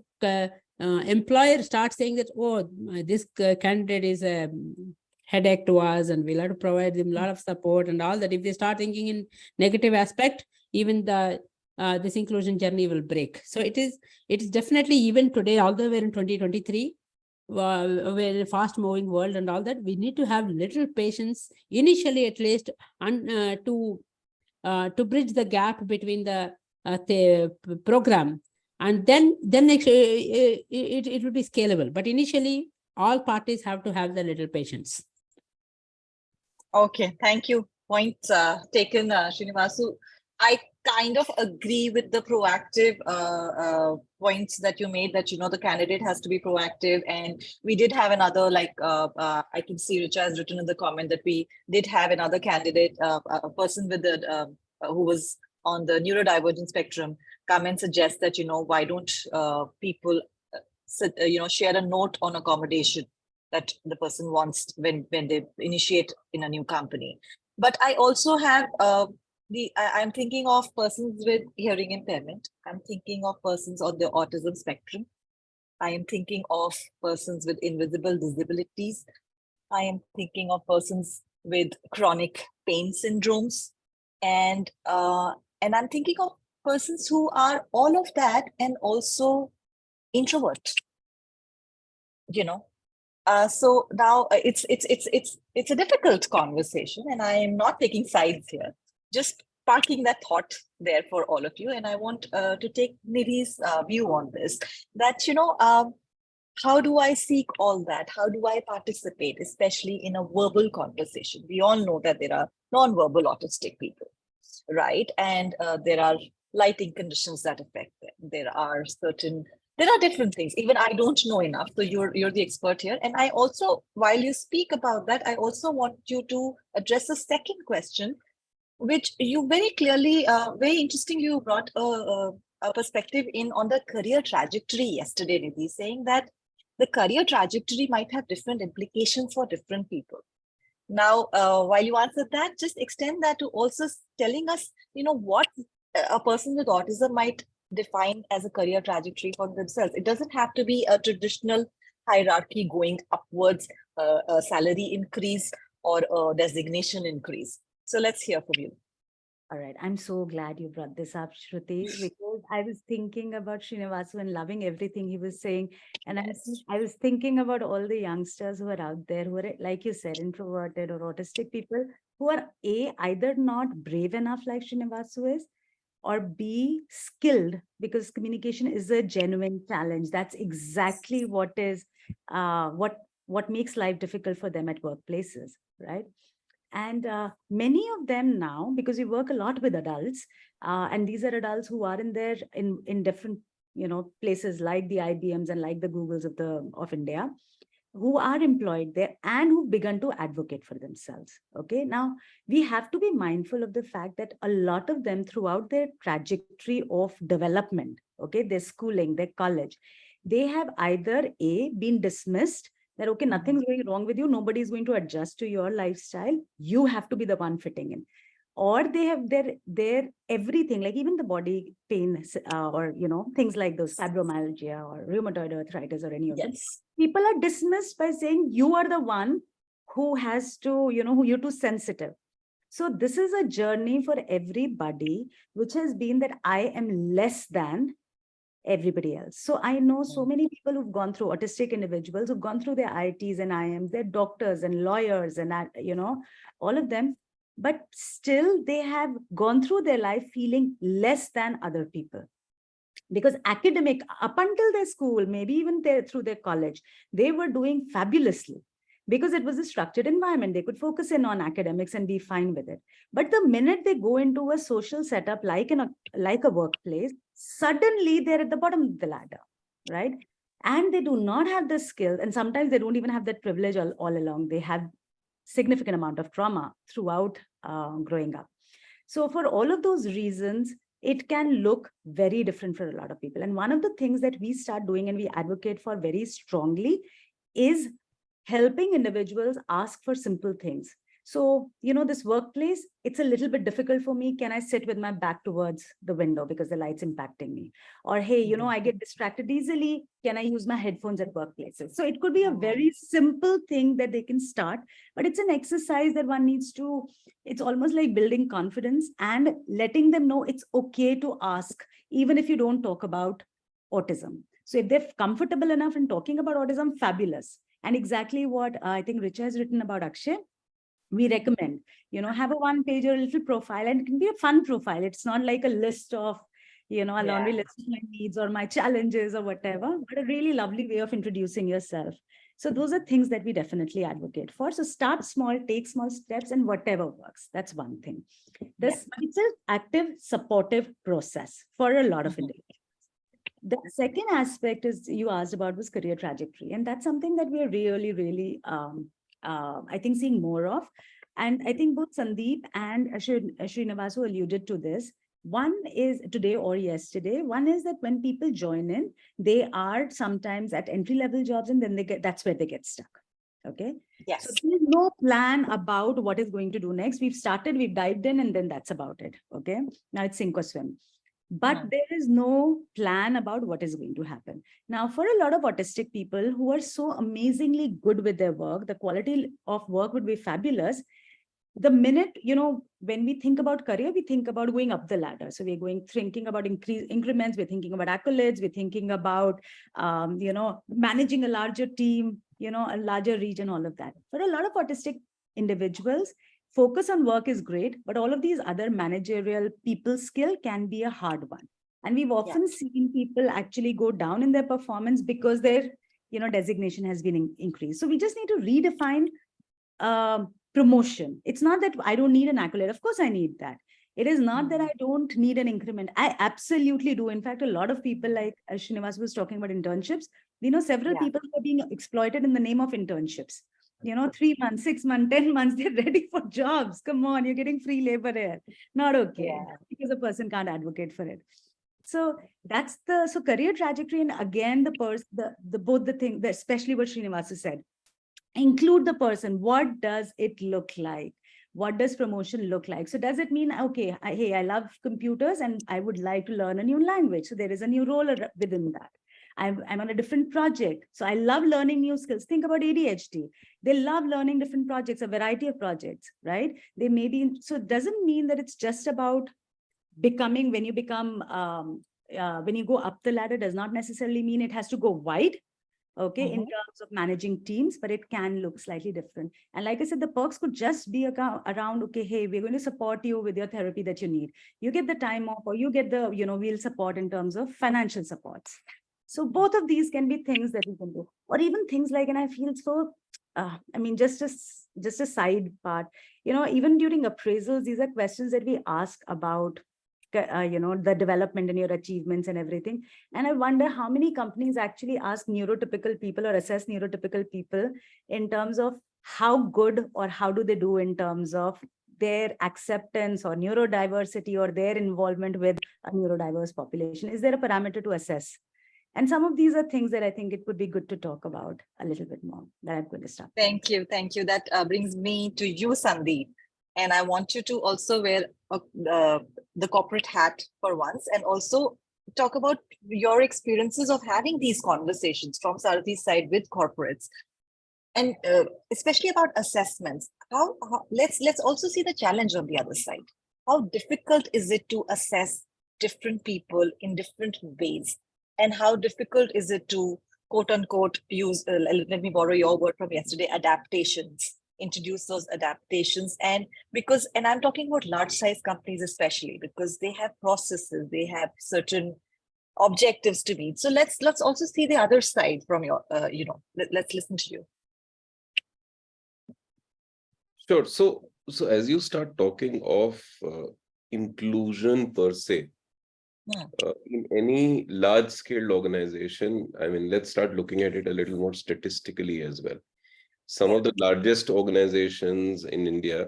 employer starts saying that, oh, this candidate is a headache to us and we'll have to provide them a lot of support and all that, if they start thinking in negative aspect, even this inclusion journey will break. So it is definitely, even today, although we're in 2023, we're in a fast moving world and all that, we need to have little patience initially, at least, and to bridge the gap between the program, and then it will be scalable. But initially, all parties have to have the little patience. Okay, thank you. Point taken, Srinivasu. I kind of agree with the proactive points that you made, that, the candidate has to be proactive. And we did have another, I can see Richa has written in the comment that we did have another candidate, a person with who was on the neurodivergent spectrum, come and suggest that, why don't people, share a note on accommodation that the person wants when they initiate in a new company. But I also have I'm thinking of persons with hearing impairment. I'm thinking of persons on the autism spectrum. I am thinking of persons with invisible disabilities. I am thinking of persons with chronic pain syndromes. And I'm thinking of persons who are all of that and also introvert. So now it's a difficult conversation, and I am not taking sides here. Just parking that thought there for all of you, and I want to take Nidhi's view on this. That how do I seek all that? How do I participate, especially in a verbal conversation? We all know that there are non-verbal autistic people, right? And there are lighting conditions that affect them. There are different things. Even I don't know enough. So you're the expert here. And I also, while you speak about that, I also want you to address a second question, which you very clearly, very interesting, you brought a perspective in on the career trajectory yesterday, Nidhi, saying that the career trajectory might have different implications for different people. Now, while you answered that, just extend that to also telling us, what a person with autism might define as a career trajectory for themselves. It doesn't have to be a traditional hierarchy going upwards, a salary increase or a designation increase. So let's hear from you. All right. I'm so glad you brought this up, Shruti, because I was thinking about Srinivasu and loving everything he was saying. And I was thinking about all the youngsters who are out there who are, like you said, introverted or autistic people who are either not brave enough like Srinivasu is, or B, skilled, because communication is a genuine challenge. That's exactly what is what makes life difficult for them at workplaces, right? And many of them now, because we work a lot with adults, and these are adults who are in different, places like the IBMs and like the Googles of India, who are employed there and who've begun to advocate for themselves. Okay, now we have to be mindful of the fact that a lot of them throughout their trajectory of development, okay, their schooling, their college, they have either been dismissed that, okay, nothing's going wrong with you, nobody's going to adjust to your lifestyle, you have to be the one fitting in, or they have their everything, like even the body pain, or things like those fibromyalgia or rheumatoid arthritis or any of them, people are dismissed by saying you are the one who has to, who you're too sensitive. So this is a journey for everybody, which has been that I am less than everybody else. So I know so many people who've gone through, autistic individuals who've gone through their IITs and IIMs, they're doctors and lawyers and, all of them, but still they have gone through their life feeling less than other people. Because academic, up until their school, maybe even through their college, they were doing fabulously because it was a structured environment. They could focus in on academics and be fine with it. But the minute they go into a social setup like a workplace, suddenly they're at the bottom of the ladder, right? And they do not have the skill, and sometimes they don't even have that privilege all along. They have significant amount of trauma throughout growing up. So for all of those reasons, it can look very different for a lot of people. And one of the things that we start doing and we advocate for very strongly is helping individuals ask for simple things. So, this workplace, it's a little bit difficult for me. Can I sit with my back towards the window because the light's impacting me? Or, hey, I get distracted easily. Can I use my headphones at workplaces? So it could be a very simple thing that they can start, but it's an exercise that one needs to, it's almost like building confidence and letting them know it's okay to ask, even if you don't talk about autism. So if they're comfortable enough in talking about autism, fabulous. And exactly what I think Richa has written about Akshay, we recommend, have a one-page or a little profile, and it can be a fun profile. It's not like a list of, a laundry list of my needs or my challenges or whatever, but a really lovely way of introducing yourself. So those are things that we definitely advocate for. So start small, take small steps, and whatever works. That's one thing. It's an active, supportive process for a lot of individuals. The second aspect is you asked about was career trajectory. And that's something that we are really, really, I think, seeing more of. And I think both Sandeep and Srinivasu alluded to this. One is today or yesterday. One is that when people join in, they are sometimes at entry-level jobs, and then that's where they get stuck. Okay. Yes. So there's no plan about what is going to do next. We've dived in, and then that's about it. Okay. Now it's sink or swim. But there is no plan about what is going to happen. Now, for a lot of autistic people who are so amazingly good with their work, the quality of work would be fabulous. The minute, when we think about career, we think about going up the ladder. So we're thinking about increments, we're thinking about accolades, we're thinking about, managing a larger team, a larger region, all of that. For a lot of autistic individuals, focus on work is great, but all of these other managerial people skill can be a hard one. And we've often seen people actually go down in their performance because their, designation has been increased. So we just need to redefine promotion. It's not that I don't need an accolade. Of course I need that. It is not that I don't need an increment. I absolutely do. In fact, a lot of people, like as Srinivas was talking about internships, we know several people who are being exploited in the name of internships. 3 months, 6 months, 10 months, they're ready for jobs. Come on, you're getting free labor here. Not okay, because a person can't advocate for it. So that's so career trajectory. And again, both the thing, especially what Srinivasa said, include the person. What does it look like? What does promotion look like? So does it mean, okay, hey, I love computers and I would like to learn a new language. So there is a new role within that. I'm on a different project. So I love learning new skills. Think about ADHD. They love learning different projects, a variety of projects, right? They may be, so it doesn't mean that it's just about becoming, when you go up the ladder, does not necessarily mean it has to go wide, okay, in terms of managing teams, but it can look slightly different. And like I said, the perks could just be around, okay, hey, we're going to support you with your therapy that you need. You get the time off, or you get the, we'll support in terms of financial supports. So both of these can be things that we can do, or even things like, and I feel so I mean, just a side part, even during appraisals, these are questions that we ask about, the development and your achievements and everything. And I wonder how many companies actually ask neurotypical people or assess neurotypical people in terms of how good or how do they do in terms of their acceptance or neurodiversity or their involvement with a neurodiverse population. Is there a parameter to assess? And some of these are things that I think it would be good to talk about a little bit more. That I'm going to start. Thank you. Thank you. That brings me to you, Sandeep. And I want you to also wear the corporate hat for once and also talk about your experiences of having these conversations from Sarathi's side with corporates. And especially about assessments. Let's also see the challenge on the other side. How difficult is it to assess different people in different ways? And how difficult is it to, quote unquote, use, let me borrow your word from yesterday, adaptations, introduce those adaptations. And I'm talking about large size companies, especially because they have processes, they have certain objectives to meet. So let's also see the other side from your, let's listen to you. Sure. So as you start talking of inclusion per se, in any large-scale organization, I mean, let's start looking at it a little more statistically as well. Some of the largest organizations in India,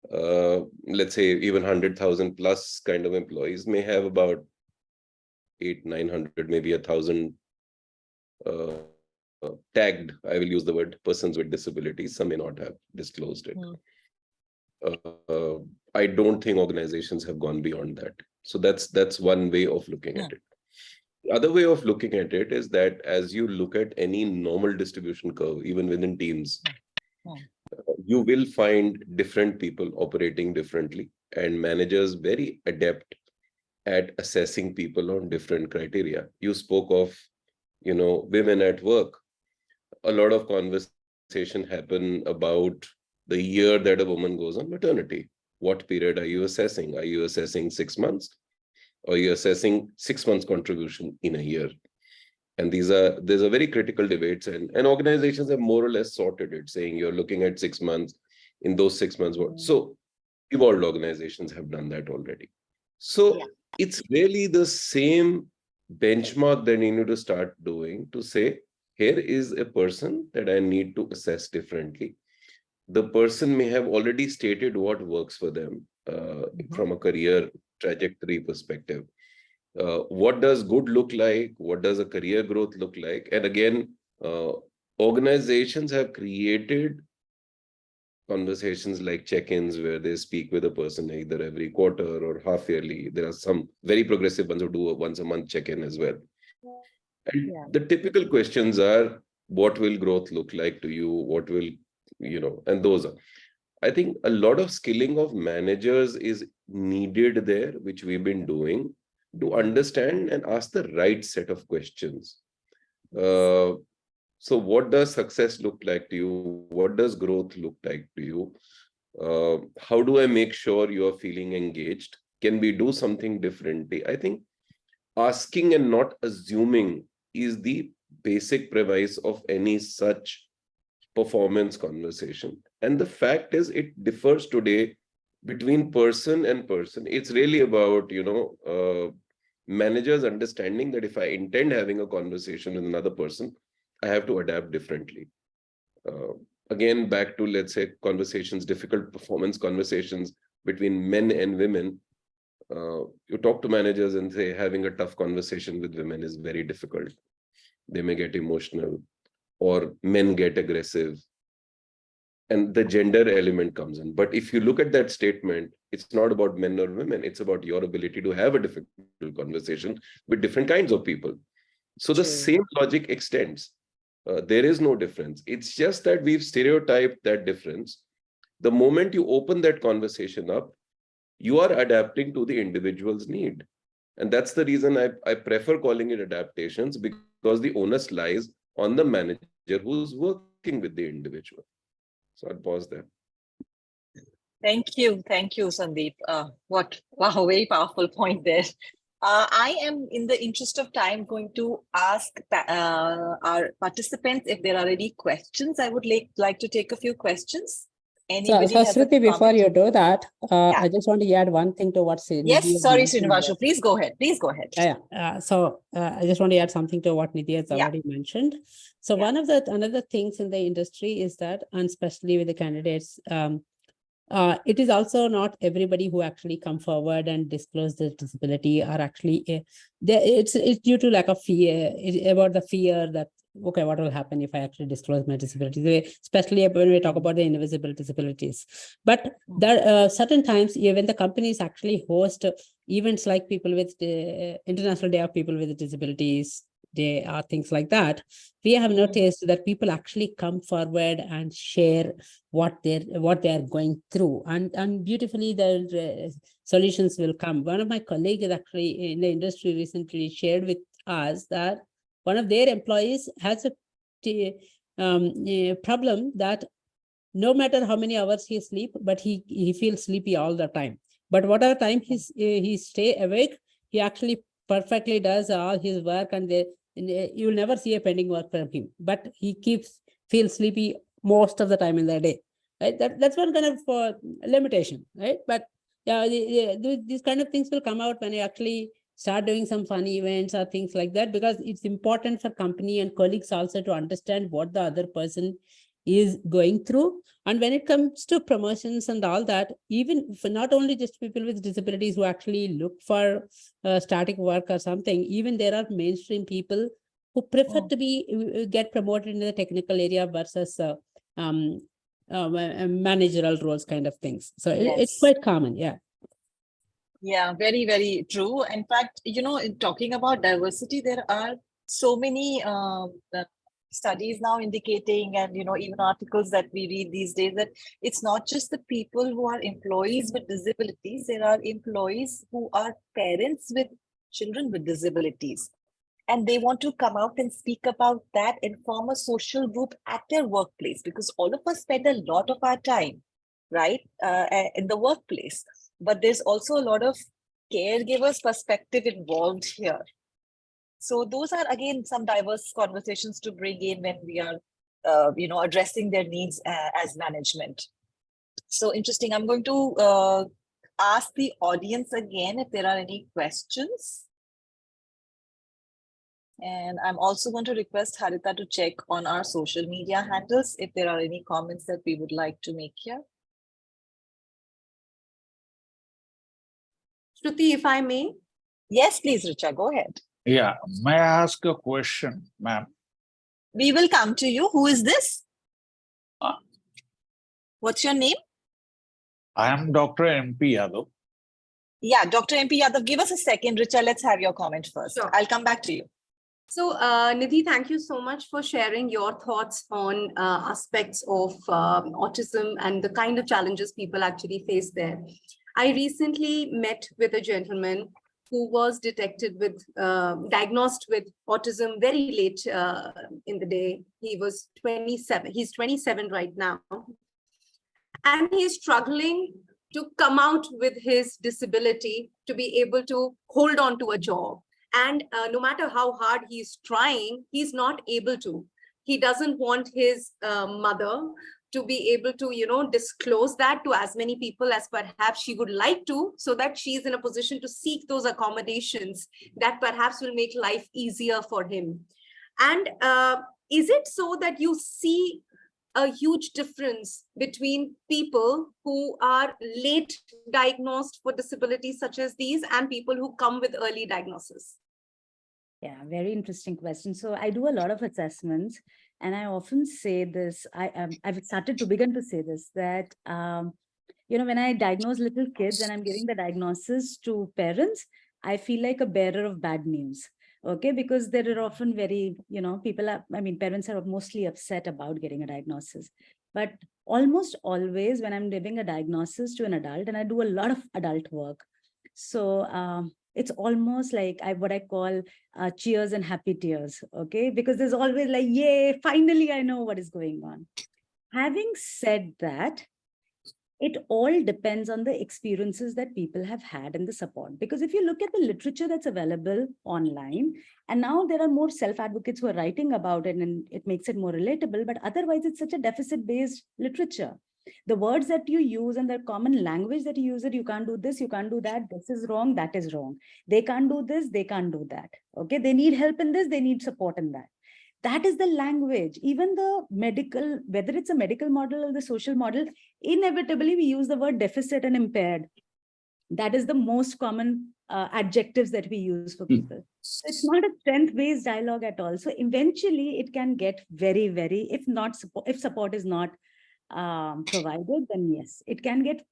let's say even 100,000 plus kind of employees, may have about 800-900, maybe 1,000 tagged, I will use the word, persons with disabilities. Some may not have disclosed it. I don't think organizations have gone beyond that. So that's one way of looking at it. The other way of looking at it is that as you look at any normal distribution curve, even within teams, you will find different people operating differently, and managers very adept at assessing people on different criteria. You spoke of, women at work. A lot of conversation happen about the year that a woman goes on maternity. What period are you assessing? Are you assessing 6 months? Or are you assessing 6 months contribution in a year? And these are very critical debates, and organizations have more or less sorted it, saying you're looking at 6 months. In those 6 months, so evolved organizations have done that already. So it's really the same benchmark that you need to start doing to say, here is a person that I need to assess differently. The person may have already stated what works for them from a career trajectory perspective. What does good look like? What does a career growth look like? And again, organizations have created conversations like check-ins where they speak with a person either every quarter or half yearly. There are some very progressive ones who do a once a month check-in as well. And the typical questions are, what will growth look like to you? What will, and those are, I think a lot of skilling of managers is needed there, which we've been doing to understand and ask the right set of questions. So what does success look like to you? What does growth look like to you? How do I make sure you are feeling engaged? Can we do something differently? I think asking and not assuming is the basic premise of any such performance conversation. And the fact is, it differs today between person and person. It's really about, managers understanding that if I intend having a conversation with another person, I have to adapt differently. Again, back to, let's say, conversations, difficult performance conversations between men and women. You talk to managers and say having a tough conversation with women is very difficult. They may get emotional, or men get aggressive, and the gender element comes in. But if you look at that statement, it's not about men or women. It's about your ability to have a difficult conversation with different kinds of people. So the same logic extends. There is no difference. It's just that we've stereotyped that difference. The moment you open that conversation up, you are adapting to the individual's need. And that's the reason I prefer calling it adaptations, because the onus lies on the manager who's working with the individual. So I'll pause there. Thank you, Sandeep. Wow, very powerful point there. I am, in the interest of time, going to ask our participants if there are any questions. I would like to take a few questions. So Anybody has a Shruti, before comment? you do that, Yeah. I just want to add one thing to what Yes, Nidhi has sorry, mentioned there. Srinivashu. Please go ahead. Please go ahead. I just want to add something to what Nidhi has Yeah. already mentioned. So Yeah. another things in the industry is that, and especially with the candidates, it is also not everybody who actually come forward and disclose their disability are actually it's due to lack of fear, about the fear that, okay, what will happen if I actually disclose my disability, especially when we talk about the invisible disabilities. But there are certain times even the companies actually host events like people with the International Day of People with Disabilities Day, or things like that. We have noticed that people actually come forward and share what they are going through, and beautifully the solutions will come. One of my colleagues actually in the industry recently shared with us that one of their employees has a problem that no matter how many hours he sleep, but he feels sleepy all the time. But whatever time he stay awake, he actually perfectly does all his work, and you will never see a pending work from him. But he feels sleepy most of the time in the day. Right? That's one kind of limitation, right? But yeah, these kind of things will come out when you actually start doing some fun events or things like that, because it's important for company and colleagues also to understand what the other person is going through. And when it comes to promotions and all that, even for not only just people with disabilities who actually look for static work or something, even there are mainstream people who prefer to be get promoted in the technical area versus managerial roles kind of things. So it's Yes. quite common. Yeah. Yeah, very, very true. In fact, in talking about diversity, there are so many studies now indicating, and even articles that we read these days, that it's not just the people who are employees with disabilities. There are employees who are parents with children with disabilities, and they want to come out and speak about that and form a social group at their workplace, because all of us spend a lot of our time, right, in the workplace. But there's also a lot of caregivers' perspective involved here. So those are, again, some diverse conversations to bring in when we are, addressing their needs as management. So interesting. I'm going to ask the audience again if there are any questions. And I'm also going to request Harita to check on our social media handles if there are any comments that we would like to make here. Shruti, if I may. Yes, please, Richa, go ahead. Yeah, may I ask a question, ma'am? We will come to you. Who is this? Uh, What's your name? I am Dr. MP Yadav. Yeah, Dr. MP Yadav, give us a second. Richa, let's have your comment first. Sure. I'll come back to you. So, Nidhi, thank you so much for sharing your thoughts on aspects of autism and the kind of challenges people actually face there. I recently met with a gentleman who was detected with, diagnosed with autism very late in the day. He was 27. He's 27 right now. And he's struggling to come out with his disability to be able to hold on to a job. And no matter how hard he's trying, he's not able to. He doesn't want his mother to be able to, disclose that to as many people as perhaps she would like to, so that she's in a position to seek those accommodations that perhaps will make life easier for him. And is it so that you see a huge difference between people who are late diagnosed for disabilities such as these and people who come with early diagnosis? Yeah, very interesting question. So I do a lot of assessments, and I often say this. I've started to begin to say this, that when I diagnose little kids and I'm giving the diagnosis to parents, I feel like a bearer of bad news. Okay, because there are often very, parents are mostly upset about getting a diagnosis. But almost always when I'm giving a diagnosis to an adult, and I do a lot of adult work, so it's almost like what I call cheers and happy tears. Okay, because there's always like, yay, finally I know what is going on. Having said that, It all depends on the experiences that people have had and the support. Because if you look at the literature that's available online, and now there are more self-advocates who are writing about it, and it makes it more relatable, but otherwise it's such a deficit-based literature. The words that you use and the common language that you use it, you can't do this, you can't do that, this is wrong, that is wrong. They can't do this, they can't do that. Okay, they need help in this, they need support in that. That is the language. Even the medical, whether it's a medical model or the social model, inevitably we use the word deficit and impaired. That is the most common adjectives that we use for people. So it's not a strength-based dialogue at all. So eventually it can get very, very, if support is not provided, then yes, it can get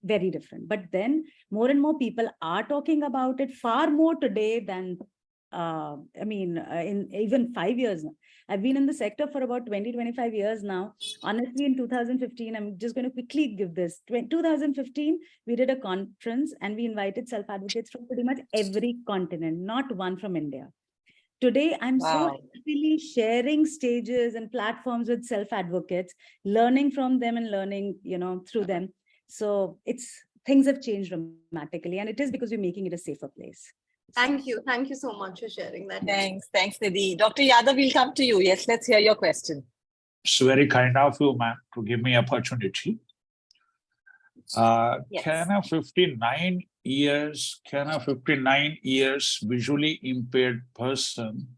very different. But then more and more people are talking about it far more today than in even 5 years now. I've been in the sector for about 20-25 years now. Honestly, in 2015, I'm just going to quickly give this. 2015, we did a conference and we invited self-advocates from pretty much every continent, not one from India. Today, I'm so happily sharing stages and platforms with self-advocates, learning from them and learning, through them. So things have changed dramatically, and it is because we're making it a safer place. Thank you. Thank you so much for sharing that. Thanks, Nidhi. Dr. Yadav, we'll come to you. Yes, let's hear your question. It's very kind of you, ma'am, to give me opportunity. Yes. Can a 59 years visually impaired person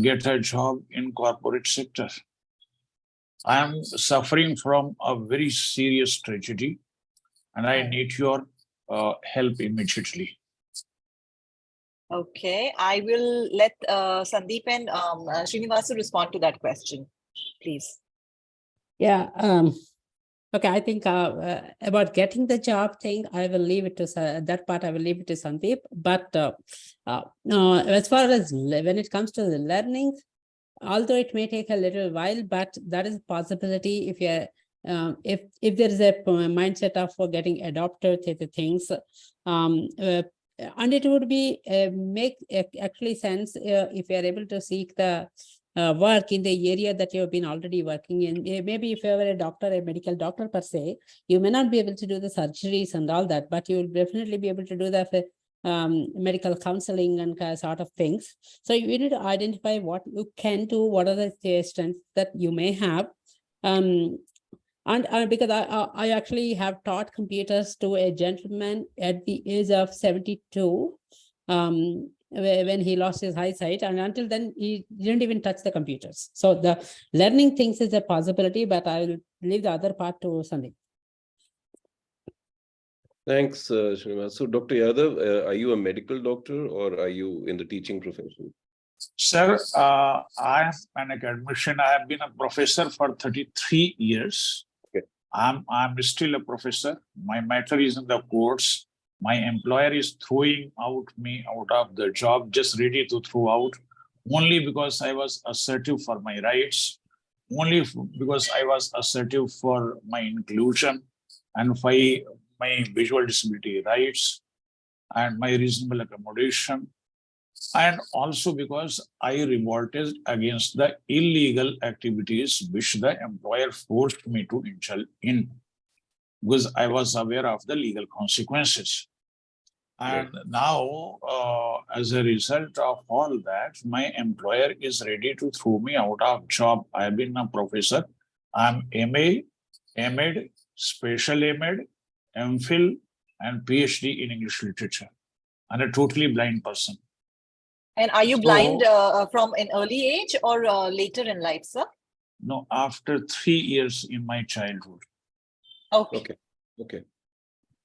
get a job in corporate sector? I am suffering from a very serious tragedy, and I need your help immediately. Okay, I will let Sandeep and Srinivasu respond to that question, please. Yeah. Okay, I think about getting the job thing, I will leave it to that part. I will leave it to Sandeep. But as far as when it comes to the learning, although it may take a little while, but that is a possibility if you're if there is a mindset of getting adopted to the things, and it would be make actually sense if you are able to seek the work in the area that you have been already working in. Maybe if you are a doctor, a medical doctor per se, you may not be able to do the surgeries and all that, but you will definitely be able to do the medical counseling and sort of things. So you need to identify what you can do, what are the strengths that you may have. And because I actually have taught computers to a gentleman at the age of 72, when he lost his eyesight, and until then he didn't even touch the computers. So the learning things is a possibility, but I will leave the other part to Sandeep. Thanks, Srinivas. So, Dr. Yadav, are you a medical doctor or are you in the teaching profession? Sir, I am an academician. I have been a professor for 33 years. Okay. I'm still a professor. My matter is in the courts. My employer is throwing me out of the job, just ready to throw out, only because I was assertive for my rights, only because I was assertive for my inclusion and my visual disability rights and my reasonable accommodation, and also because I revolted against the illegal activities which the employer forced me to indulge in, because I was aware of the legal consequences. And now, as a result of all that, my employer is ready to throw me out of job. I have been a professor. I'm MA, MEd, Special MEd, MPhil, and PhD in English literature. I'm a totally blind person. And are you blind from an early age or later in life, sir? No, after 3 years in my childhood. Okay.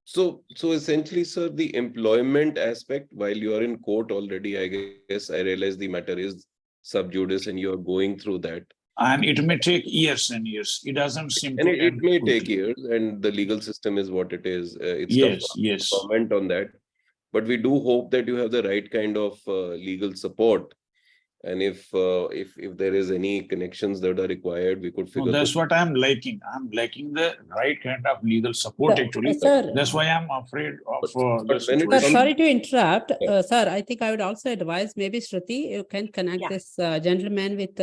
So essentially, sir, the employment aspect, while you are in court already, I guess I realize the matter is sub judice and you are going through that. And it may take years and years. It doesn't seem and to it may quickly. take years, and the legal system is what it is. It's Yes, tough yes. to comment on that. But we do hope that you have the right kind of legal support. And if there is any connections that are required, we could figure. That's what I'm liking. I'm liking the right kind of legal support, actually. Sir, that's why I'm afraid of but the when it situation. comes- sorry to interrupt, sir. I think I would also advise maybe Shruti, you can connect this gentleman with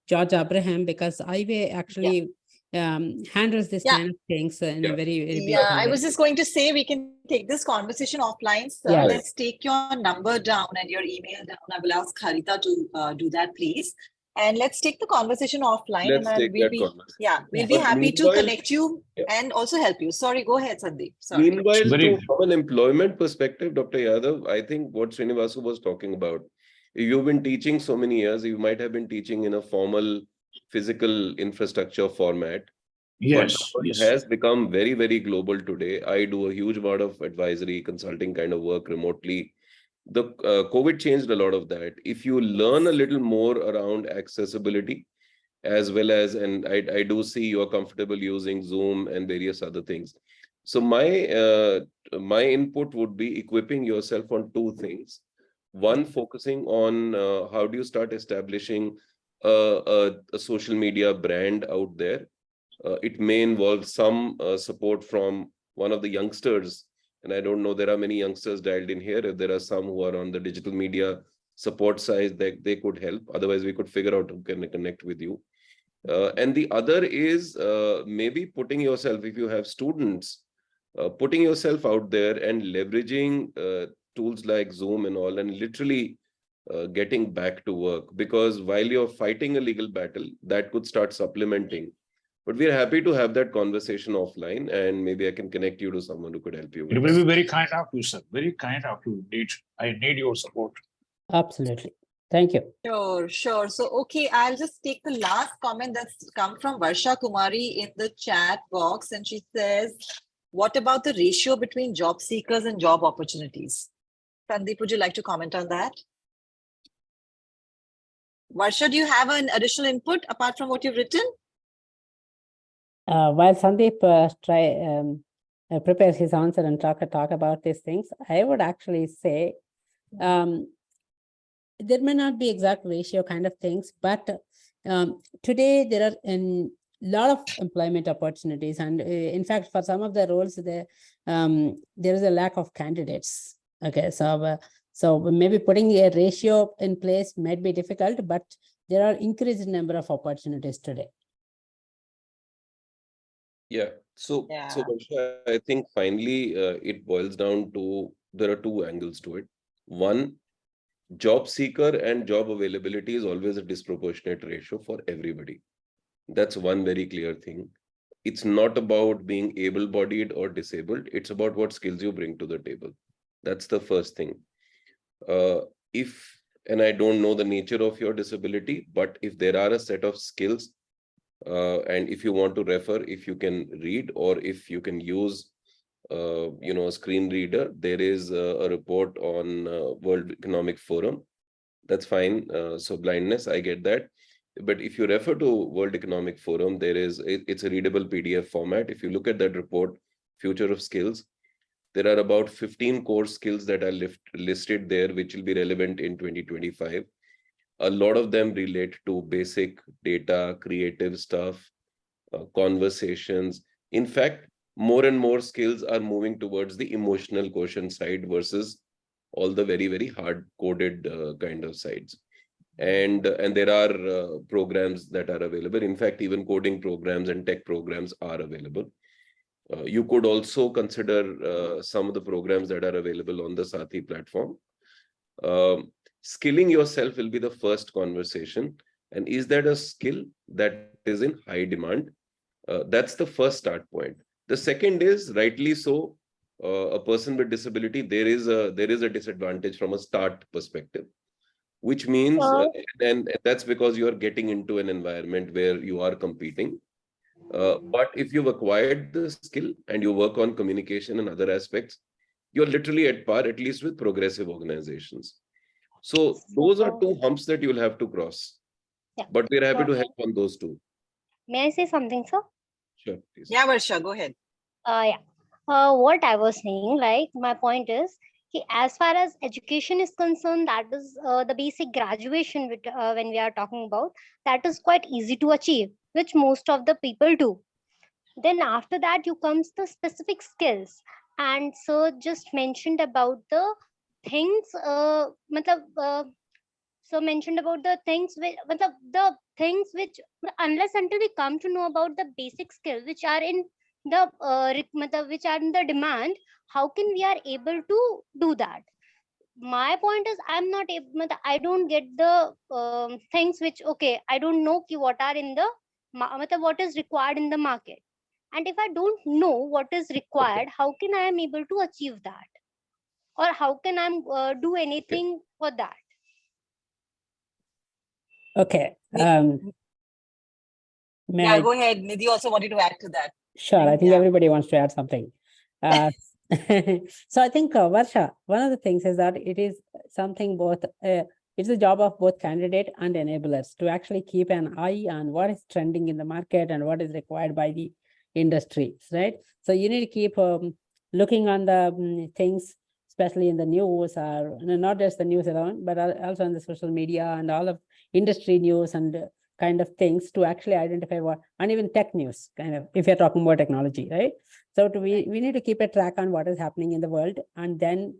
George Abraham, because I actually handles this Yeah. kind of things in a very, very Yeah, beautiful I was way. just going to say we can take this conversation offline, sir. Yes. Let's take your number down and your email down. I will ask Harita to do that, please. And let's take the conversation offline, Let's and take we'll that be conversation. we'll Yes. be But happy to meanwhile- connect you Yeah. and also help you. Sorry, go ahead, Sandeep. Sorry. Meanwhile, Very- from an employment perspective, Dr. Yadav, I think what Srinivasu was talking about, you've been teaching so many years, you might have been teaching in a formal physical infrastructure format. But Yes, the world yes. has become very, very global today. I do a huge amount of advisory consulting kind of work remotely. The COVID changed a lot of that. If you learn a little more around accessibility, as well as, and I do see you're comfortable using Zoom and various other things. So my input would be equipping yourself on two things. One, focusing on how do you start establishing a social media brand out there. It may involve some support from one of the youngsters. And I don't know, there are many youngsters dialed in here. If there are some who are on the digital media support side, that they could help. Otherwise, we could figure out who can connect with you. And the other is maybe putting yourself, if you have students, putting yourself out there and leveraging tools like Zoom and all, and literally getting back to work. Because while you're fighting a legal battle, that could start supplementing. But we're happy to have that conversation offline, and maybe I can connect you to someone who could help you It with will be that. very kind of you, sir. Very kind of you. I need your support. Absolutely. Thank you. Sure, sure. So, okay, I'll just take the last comment that's come from Varsha Kumari in the chat box. And she says, what about the ratio between job seekers and job opportunities? Sandeep, would you like to comment on that? Varsha, do you have an additional input apart from what you've written? While Sandeep prepares his answer and talk about these things, I would actually say there may not be exact ratio kind of things, but today there are a lot of employment opportunities, and in fact, for some of the roles, there is a lack of candidates. Okay, so maybe putting a ratio in place might be difficult, but there are increased number of opportunities today. Yeah. So, Yeah. Varsha, I think finally it boils down to, there are two angles to it. One, job seeker and job availability is always a disproportionate ratio for everybody. That's one very clear thing. It's not about being able-bodied or disabled. It's about what skills you bring to the table. That's the first thing. And I don't know the nature of your disability, but if there are a set of skills, and if you want to refer, if you can read or if you can use a screen reader, there is a report on World Economic Forum. That's fine. So blindness, I get that. But if you refer to World Economic Forum, it's a readable PDF format. If you look at that report, Future of Skills, there are about 15 core skills that are listed there, which will be relevant in 2025. A lot of them relate to basic data, creative stuff, conversations. In fact, more and more skills are moving towards the emotional quotient side versus all the very, very hard-coded kind of sides. And there are programs that are available. In fact, even coding programs and tech programs are available. You could also consider some of the programs that are available on the Sathi platform. Skilling yourself will be the first conversation. And is that a skill that is in high demand? That's the first start point. The second is, rightly so, a person with disability, there is a disadvantage from a start perspective, which means, and that's because you are getting into an environment where you are competing. But if you've acquired the skill and you work on communication and other aspects, you're literally at par, at least with progressive organizations. So those are two humps that you'll have to cross. Yeah. But we're happy to help on those two. May I say something, sir? Sure, please. Yeah, Varsha, go ahead. Yeah. What I was saying, like, my point is, as far as education is concerned, that is the basic graduation when we are talking about, that is quite easy to achieve, which most of the people do. Then after that, you comes the specific skills. And so just mentioned about the things, so mentioned about the things with the things which, unless until we come to know about the basic skills which are in the which are in the demand, how can we are able to do that? My point is, I'm not able, I don't get the things which, okay, I don't know what are in the what is required in the market. And if I don't know what is required, how can I am able to achieve that, or how can I do anything for that? Okay. Yeah, May I? go ahead. Nidhi also wanted to add to that. Sure. I think Yeah. everybody wants to add something. So I think, Varsha, one of the things is that it is something both, it's the job of both candidate and enablers to actually keep an eye on what is trending in the market and what is required by the industries, right? So you need to keep looking on the things, especially in the news, or not just the news alone, but also on the social media and all of industry news and kind of things, to actually identify what, and even tech news, kind of, if you're talking about technology, right? So we need to keep a track on what is happening in the world, and then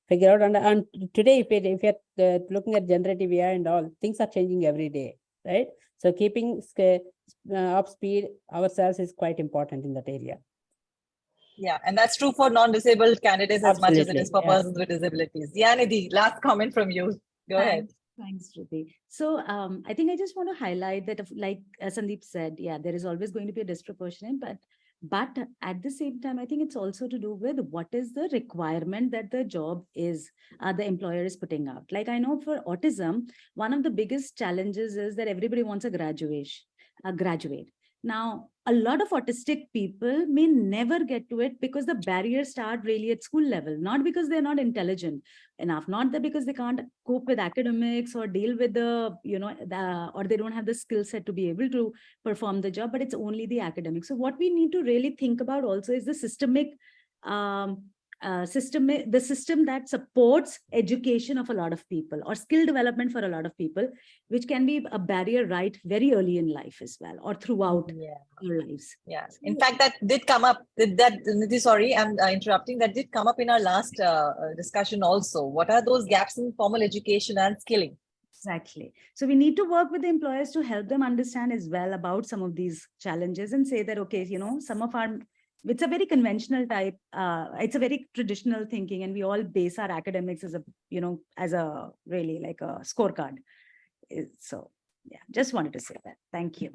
figure out. And today, if you're looking at generative AI and all, things are changing every day, right? So keeping up speed ourselves is quite important in that area. Yeah, and that's true for non-disabled candidates as much as it is for Absolutely, yeah. persons with disabilities. Yeah, Nidhi, last comment from you. Go ahead. Thanks, Shruti. So I think I just want to highlight that, like Sandeep said, yeah, there is always going to be a disproportionate, but at the same time, I think it's also to do with what is the requirement that the job is, the employer is putting out. Like, I know for autism, one of the biggest challenges is that everybody wants a graduate. Now, a lot of autistic people may never get to it because the barriers start really at school level, not because they're not intelligent enough, not that because they can't cope with academics or deal with the, or they don't have the skill set to be able to perform the job, but it's only the academics. So what we need to really think about also is the systemic the system that supports education of a lot of people, or skill development for a lot of people, which can be a barrier right very early in life as well, or throughout our lives. Yeah. In fact, that did come up. Nidhi, sorry, I'm interrupting. That did come up in our last discussion also. What are those gaps in formal education and skilling? Exactly. So we need to work with the employers to help them understand as well about some of these challenges, and say that, okay, some of our, it's a very conventional type, it's a very traditional thinking, and we all base our academics as a really like a scorecard. So yeah, just wanted to say that. Thank you.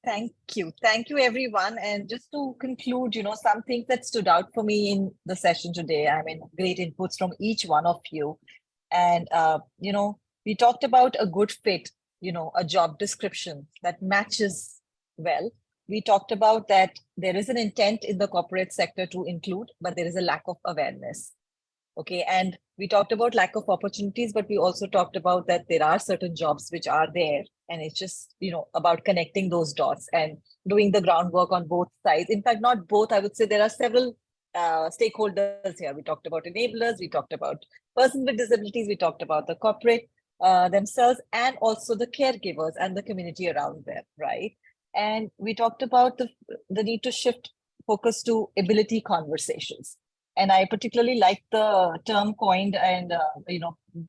Thank you. Thank you, everyone. And just to conclude, some things that stood out for me in the session today. I mean, great inputs from each one of you. And, we talked about a good fit, a job description that matches well. We talked about that there is an intent in the corporate sector to include, but there is a lack of awareness. Okay. And we talked about lack of opportunities, but we also talked about that there are certain jobs which are there. And it's just, about connecting those dots and doing the groundwork on both sides. In fact, not both, I would say there are several stakeholders here. We talked about enablers, we talked about persons with disabilities, we talked about the corporate themselves, and also the caregivers and the community around them, right? And we talked about the need to shift focus to ability conversations. And I particularly like the term coined and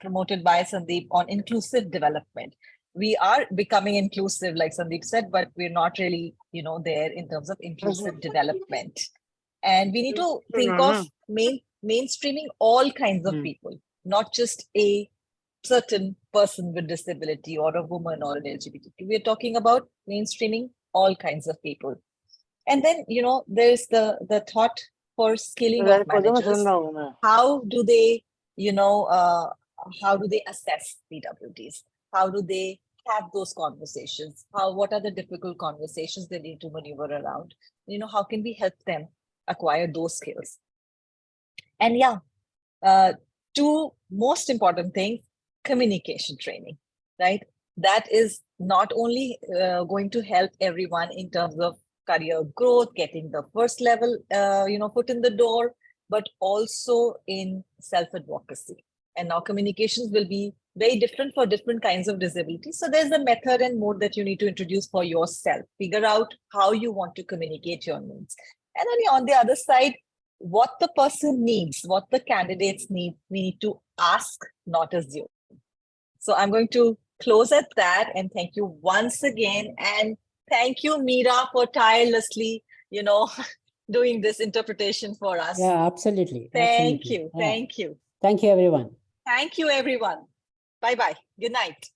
promoted by Sandeep on inclusive development. We are becoming inclusive, like Sandeep said, but we're not really, there in terms of inclusive development. And we need to think of mainstreaming all kinds of people, not just a certain person with disability or a woman or an LGBTQ. We're talking about mainstreaming all kinds of people. And then, there's the thought for skilling of managers. How do they, how do they assess PwDs? How do they have those conversations? What are the difficult conversations they need to maneuver around? How can we help them acquire those skills? And two most important things, communication training, right? That is not only going to help everyone in terms of career growth, getting the first level, foot in the door, but also in self-advocacy. And now communications will be very different for different kinds of disabilities. So there's a method and mode that you need to introduce for yourself. Figure out how you want to communicate your needs. And then on the other side, what the person needs, what the candidates need, we need to ask, not assume. So I'm going to close at that. And thank you once again. And thank you, Meera, for tirelessly, doing this interpretation for us. Yeah, absolutely. Thank absolutely. you. Yeah. Thank you. Thank you, everyone. Thank you, everyone. Bye-bye. Good night.